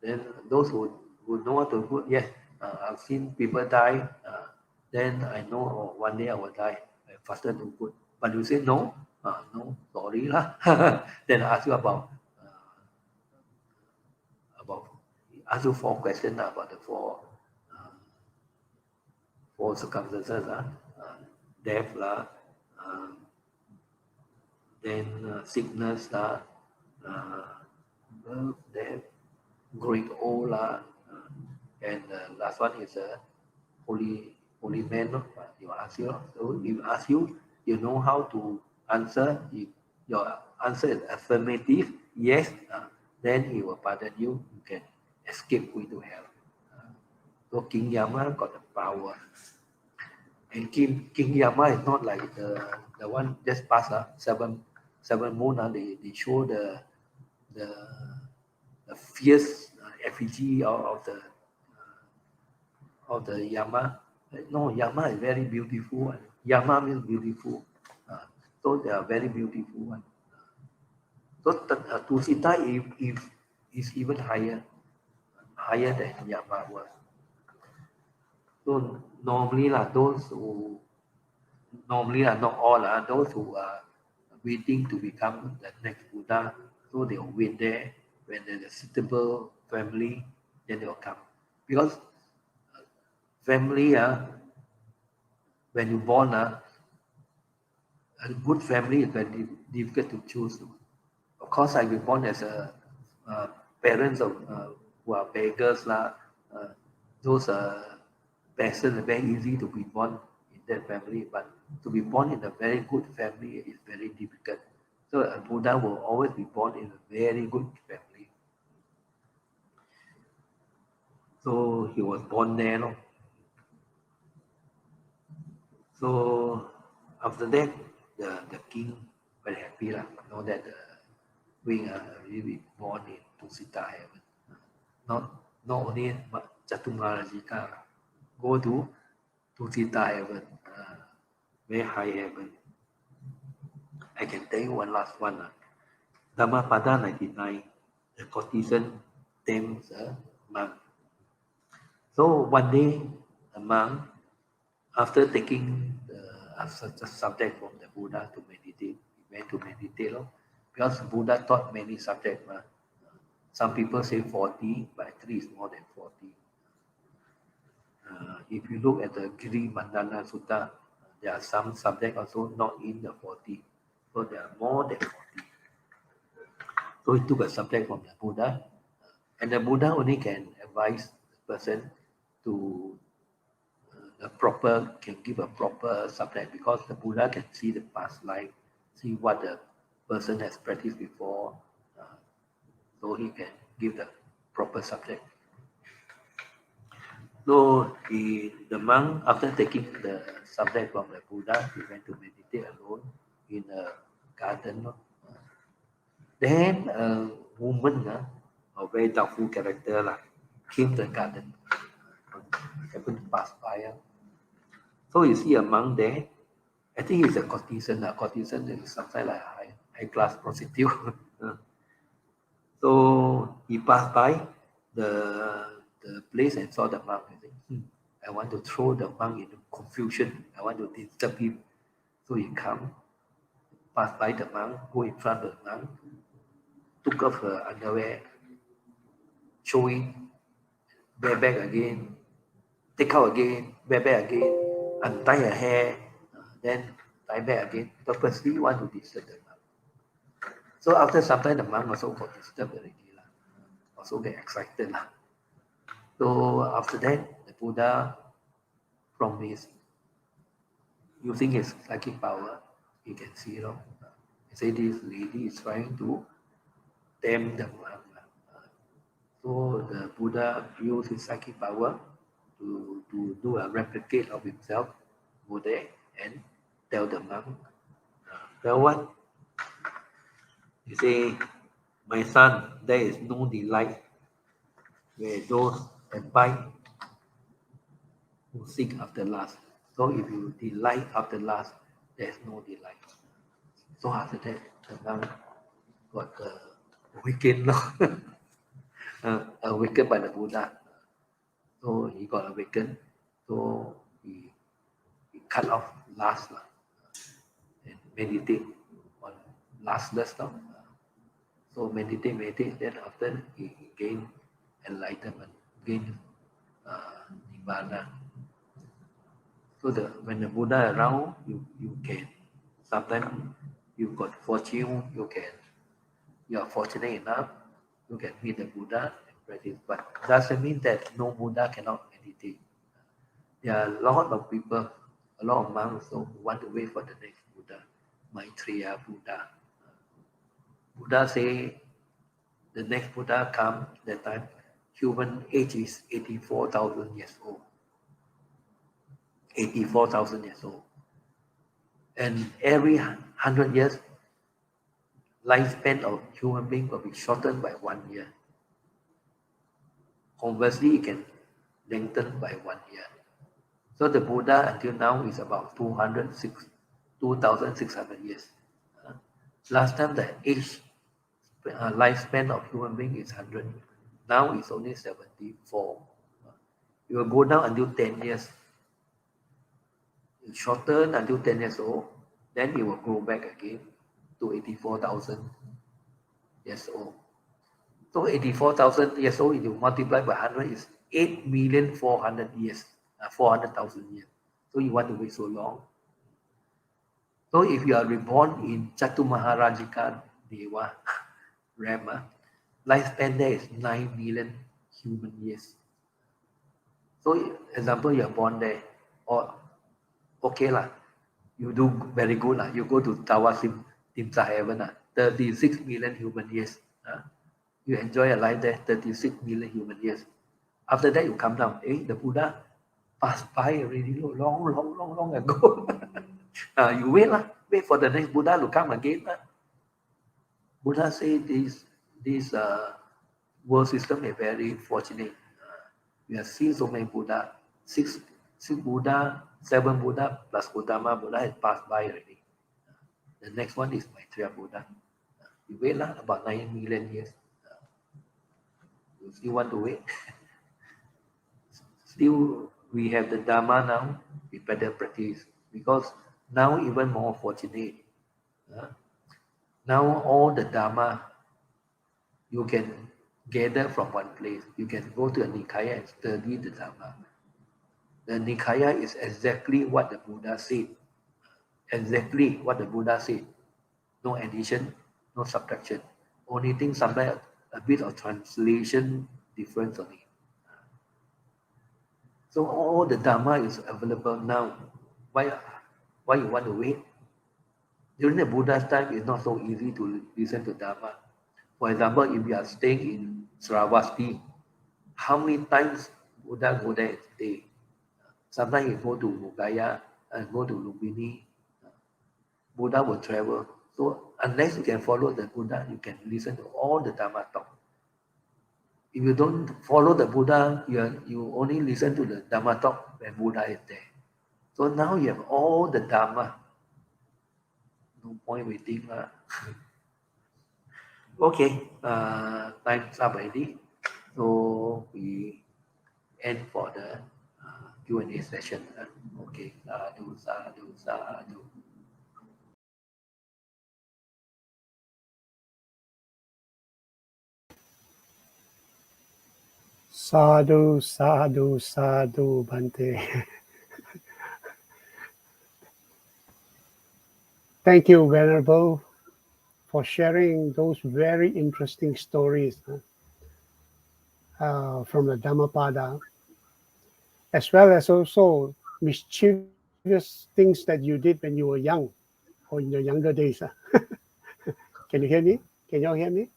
Then those who know how to do good, yes, I've seen people die. Then I know one day I will die. I faster do good. But you say no, no, sorry lah. Then I ask you about ask you 4 questions about the four circumstances death then sickness birth, death, growing old and the last one is holy man. You ask you. So if ask you, you know how to answer. If your answer is affirmative, yes, then he will pardon you. You can escape going to hell. So King Yama got the power. And King Yama is not like the one just passed seven moon. They show the fierce effigy of the Yama. No, Yama is very beautiful one. Yama means beautiful. So they are very beautiful one. So Tusita is even higher than Yama was. So normally those who not all those who are waiting to become the next Buddha, so they will wait there. When there's a suitable family, then they will come. Because family, when you born, a good family is very difficult to choose. Of course, I was born as a parents of who are beggars those peasants are very easy to be born in that family, but to be born in a very good family is very difficult. So a Buddha will always be born in a very good family. So he was born there. No? So after that, the king very happy know that the queen really born in Tusita heaven. Not only but Chatumara Jika go to to Sita heaven, very high heaven. I can tell you one last one. Dhammapada 99, the courtesan tames a monk. So one day, a monk, after taking the subject from the Buddha to meditate, he went to meditate. Because Buddha taught many subjects. Some people say 40, but actually it's more than 40. If you look at the Giri Mandana Sutta, there are some subjects also not in the 40. So there are more than 40. So he took a subject from the Buddha, and the Buddha only can advise the person to can give a proper subject, because the Buddha can see the past life, see what the person has practiced before, so he can give the proper subject. So the monk, after taking the subject from the Buddha, he went to meditate alone in a garden. Then a woman, a very doubtful character, came to the garden, happened to pass by. So you see a monk there. I think he's a courtesan. Courtesan is something like a high class prostitute. So he passed by the place and saw the monk. He said, I want to throw the monk into confusion. I want to disturb him. So he come, passed by the monk, go in front of the monk, took off her underwear, showing, wear back again, take out again, wear back again, untie her hair, then tie back again, purposely want to disturb the monk. So after some time, the monk also got disturbed already, also get excited. So after that, the Buddha, from his using his psychic power, he can see, he say this lady is trying to tame the monk. So the Buddha used his psychic power to do a replicate of himself, go there and tell the monk, tell what? He say, my son, there is no delight where those abide who seek after lust. So if you delight after lust, there's no delight. So after that, the monk got awakened, awakened by the Buddha. So he got awakened. So he cut off lust and meditate on lastless. So meditate. Then after he gained enlightenment, gained nirvana. So when the Buddha around, you can sometimes you got fortune, you are fortunate enough, you can meet the Buddha and practice. But doesn't mean that no Buddha cannot meditate. There are a lot of people, a lot of monks who want to wait for the next Buddha, Maitreya Buddha. Buddha say the next Buddha come that time, human age is 84,000 years old. 84,000 years old. And every 100 years, lifespan of human being will be shortened by 1 year. Conversely, it can lengthen by 1 year. So the Buddha until now is about 2,600 years. Last time the lifespan of human being is 100. Now it's only 74. It will go down until 10 years. It shorten until 10 years old. Then it will go back again to 84,000 years old. So 84,000 years old, if you multiply by 100, is 8,400,000 years, 400,000 years. So you want to wait so long? So if you are reborn in Chatumaharajika Deva realm, lifespan there is 9 million human years. So example, you are born there, or okay lah, you do very good lah. You go to Tawasim Timsa heaven 36 million human years. You enjoy your life there, 36 million human years. After that, you come down. The Buddha passed by already long ago. You wait lah. Wait for the next Buddha to come again. Buddha say this world system is very fortunate. We have seen so many Buddha, 6 Buddha, 7 Buddha plus Gautama Buddha has passed by already. The next one is Maitreya Buddha. You wait lah, about 9 million years. You still want to wait? Still, we have the Dhamma now, we better practice. Because now even more fortunate. Now all the Dhamma, you can gather from one place. You can go to a Nikaya and study the Dhamma. The Nikaya is exactly what the Buddha said. Exactly what the Buddha said. No addition, no subtraction. Only thing sometimes a bit of translation difference only. So all the Dhamma is available now. Why you want to wait? During the Buddha's time, it's not so easy to listen to Dhamma. For example, if you are staying in Sravasti, how many times Buddha go there and stay? Sometimes you go to Mugaya and go to Lumbini. Buddha will travel. So unless you can follow the Buddha, you can listen to all the Dhamma talk. If you don't follow the Buddha, you only listen to the Dhamma talk when Buddha is there. So now you have all the Dhamma. No point waiting. Okay, time's up already. So we end for the Q&A session. Okay, sadhu, sadhu, sadhu. Sadhu, sadhu, sadhu, Bhante. Thank you, Venerable, for sharing those very interesting stories from the Dhammapada, as well as also mischievous things that you did when you were young or in your younger days. Can you hear me? Can you all hear me?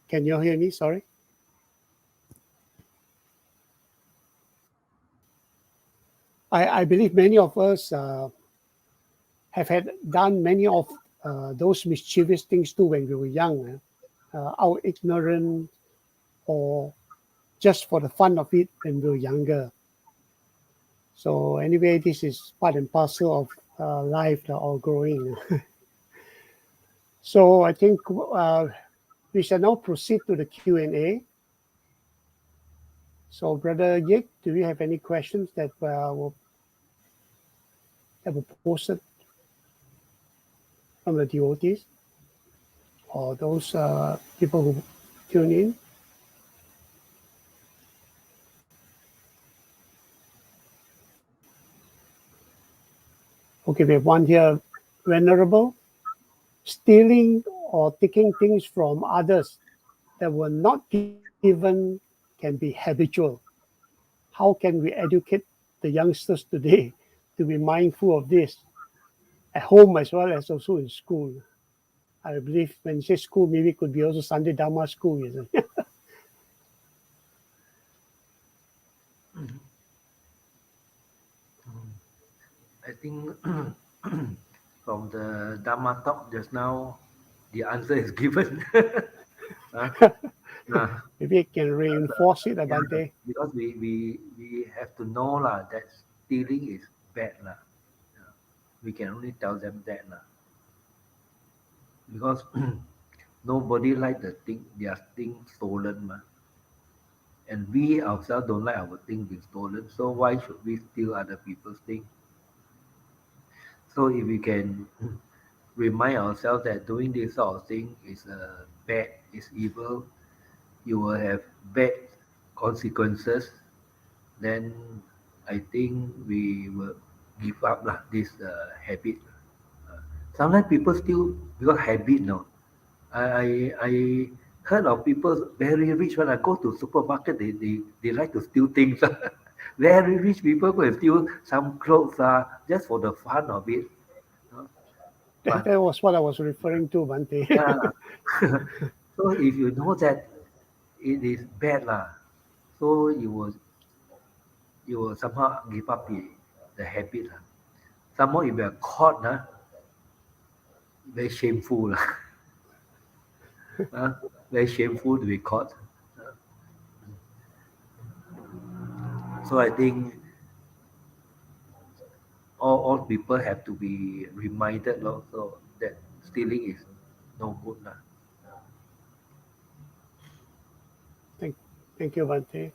Can you all hear me? Sorry. I believe many of us have had done many of those mischievous things too when we were young, out ignorant or just for the fun of it when we were younger. So anyway, this is part and parcel of life or growing. So I think we shall now proceed to the Q&A. So Brother Yik, do you have any questions that were posted from the devotees or those people who tune in? Okay, we have one here. Venerable, stealing or taking things from others that were not given can be habitual. How can we educate the youngsters today to be mindful of this at home as well as also in school? I believe when you say school, maybe it could be also Sunday Dhamma school, isn't it? I think from the Dhamma talk just now, the answer is given. Maybe it can reinforce it, Yeah, Abante. because we have to know that stealing is bad. We can only tell them that. Because nobody like their thing stolen. And we ourselves don't like our thing being stolen. So why should we steal other people's thing? So if we can remind ourselves that doing this sort of thing is bad, is evil, you will have bad consequences, then I think we will give up this habit. Sometimes people still because habit. No, I heard of people very rich when I go to supermarket, they like to steal things. Very rich people go and steal some clothes just for the fun of it. But That was what I was referring to, Bante. yeah, so if you know that it is bad so you will somehow give up the habit. Some more if you are caught, very shameful. Very shameful to be caught. So I think all people have to be reminded also that stealing is no good. Thank, thank you, Bante.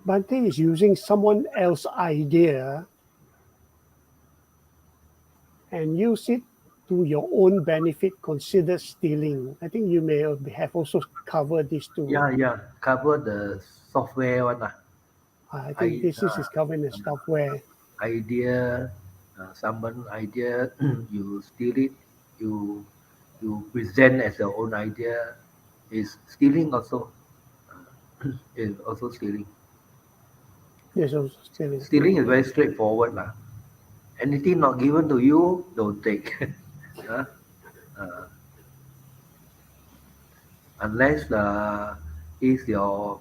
Bante is using someone else's idea and use it to your own benefit considered stealing. I think you may have also covered this too. Yeah. Cover the software one. I think I, this is covered in the software. idea, someone idea, you steal it, you you present as your own idea, is stealing also. Is also stealing. This also stealing. Stealing is very straightforward lah. Anything not given to you, don't take. Huh? Uh, unless he's your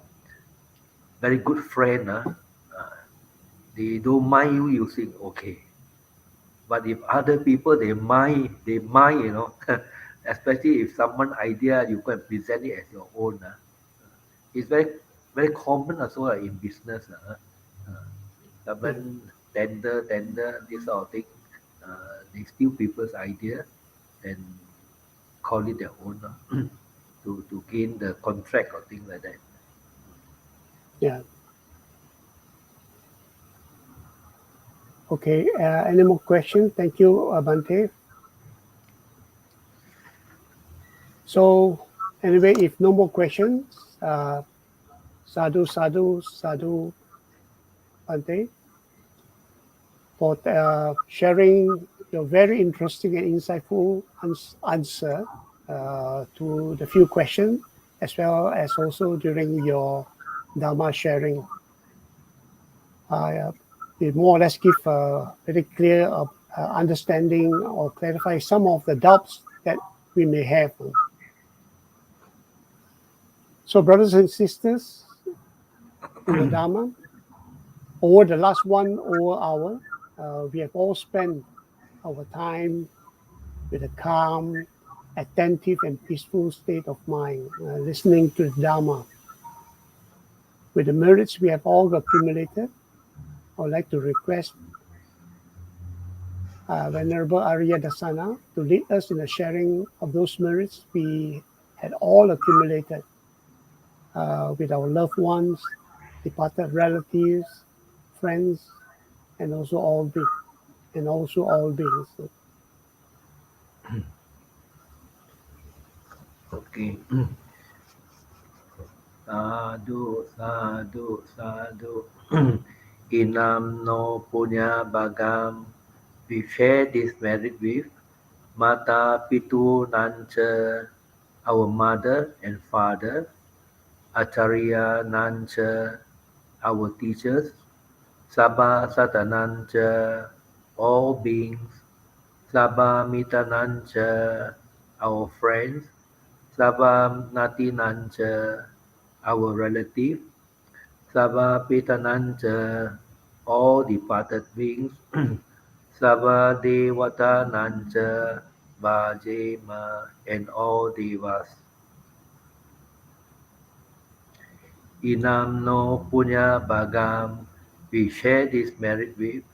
very good friend, they don't mind you using, okay. But if other people they mind, especially if someone idea you can present it as your own. It's very common also in business. Yeah, Someone tender, this sort of thing. They steal people's idea and call it their own to gain the contract or things like that. yeah. Okay. Any more questions? Thank you, Bante. So anyway, if no more questions, sadhu, Bante, for sharing your very interesting and insightful answer to the few questions, as well as also during your Dhamma sharing. It more or less give a very clear understanding or clarify some of the doubts that we may have. So, brothers and sisters in the Dhamma, over the last 1 hour, we have all spent our time with a calm, attentive, and peaceful state of mind, listening to the Dhamma. With the merits we have all accumulated, I would like to request Venerable Ariya-dassana to lead us in the sharing of those merits we had all accumulated with our loved ones, departed relatives, friends, and also all beings. Okay. Sadhu. Inam no punya bagam. We share this merit with Mata Pitu Nancha, our mother and father, Acharya Nancha, our teachers, Sabha Satanancha, all beings, Sabha Mitanancha, our friends, Sabha Natinancha, our relative, Sabha Pitanancha, all departed beings, Sabha Devatanancha, Bhajema, and all devas. Inam no punya bagam, we share this merit with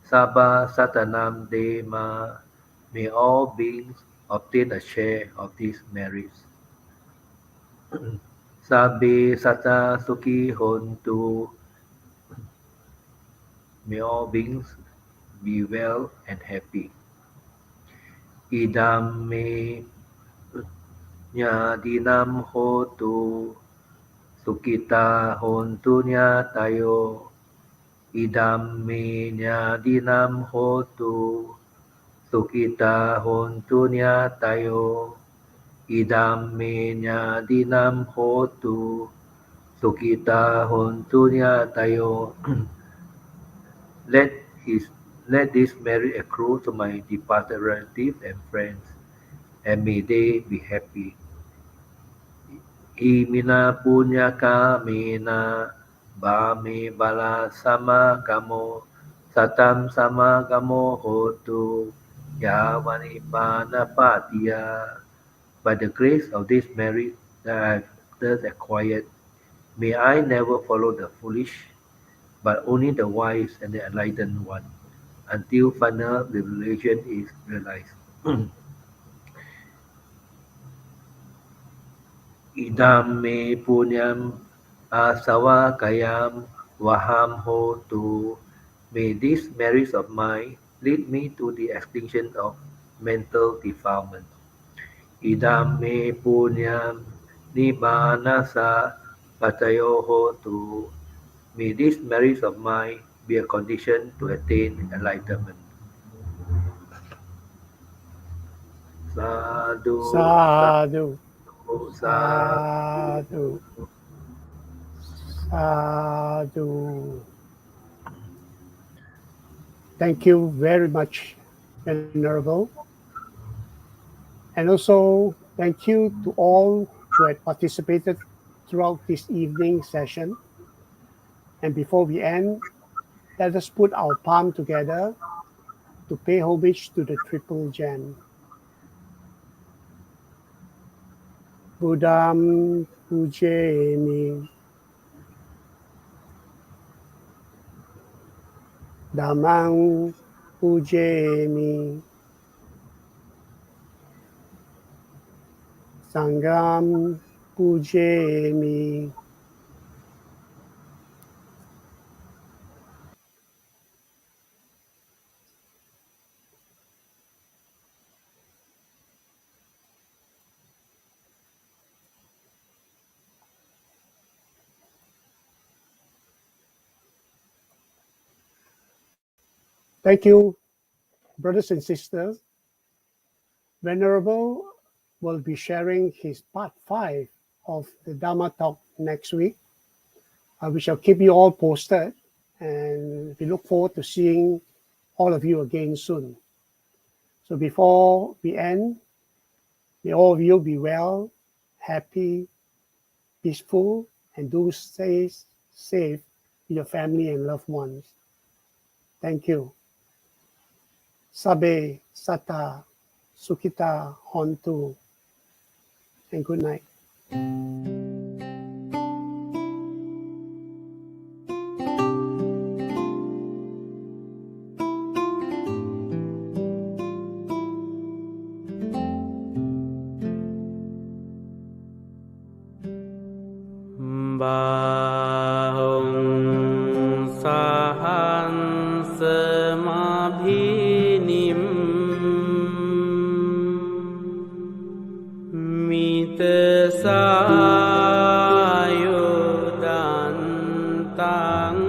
Sabha Satanam Dema, may all beings obtain a share of these merits. Sabbe Sata Sukhi Hontu, may all beings be well and happy. Idam me nyadinam hotu, Sukita hontu nyatayo. Idam me nyadinam hotu, Sukita hontu nyatayo. Idam me nyadinam hotu, Sukita hontu nyatayo. Let this merit accrue to my departed relatives and friends, and may they be happy. Imina punya kamena bame bala sama kamo Satam samagamo hotu yavanipanapatia. By the grace of this merit that I have thus acquired, may I never follow the foolish, but only the wise and the enlightened one, until final liberation is realized. Idam me punyam asavakayam vaham hotu. May these merits of mine lead me to the extinction of mental defilement. Idam me punyam nibbanasa patayo hotu. May these merits of mine be a condition to attain enlightenment. Sadhu, Sadhu, sadhu, sadhu, sadhu. sadhu. Thank you very much, Venerable. And also, thank you to all who had participated throughout this evening session. And before we end, let us put our palm together to pay homage to the triple gem. Buddham pujemi, Dhammam pujemi, Sangham pujemi. Thank you, brothers and sisters. Venerable will be sharing his part 5 of the Dhamma talk next week. We shall keep you all posted, and we look forward to seeing all of you again soon. So before we end, may all of you be well, happy, peaceful, and do stay safe with your family and loved ones. Thank you. Sabe Sata Sukita Hontu, and good night. Bahung sahan semabhinim mitesayudantang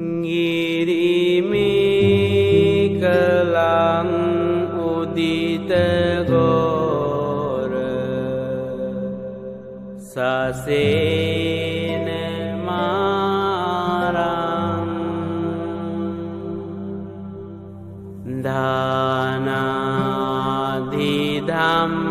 ngirimi kelang udita Sasene marang Dana di Dhamma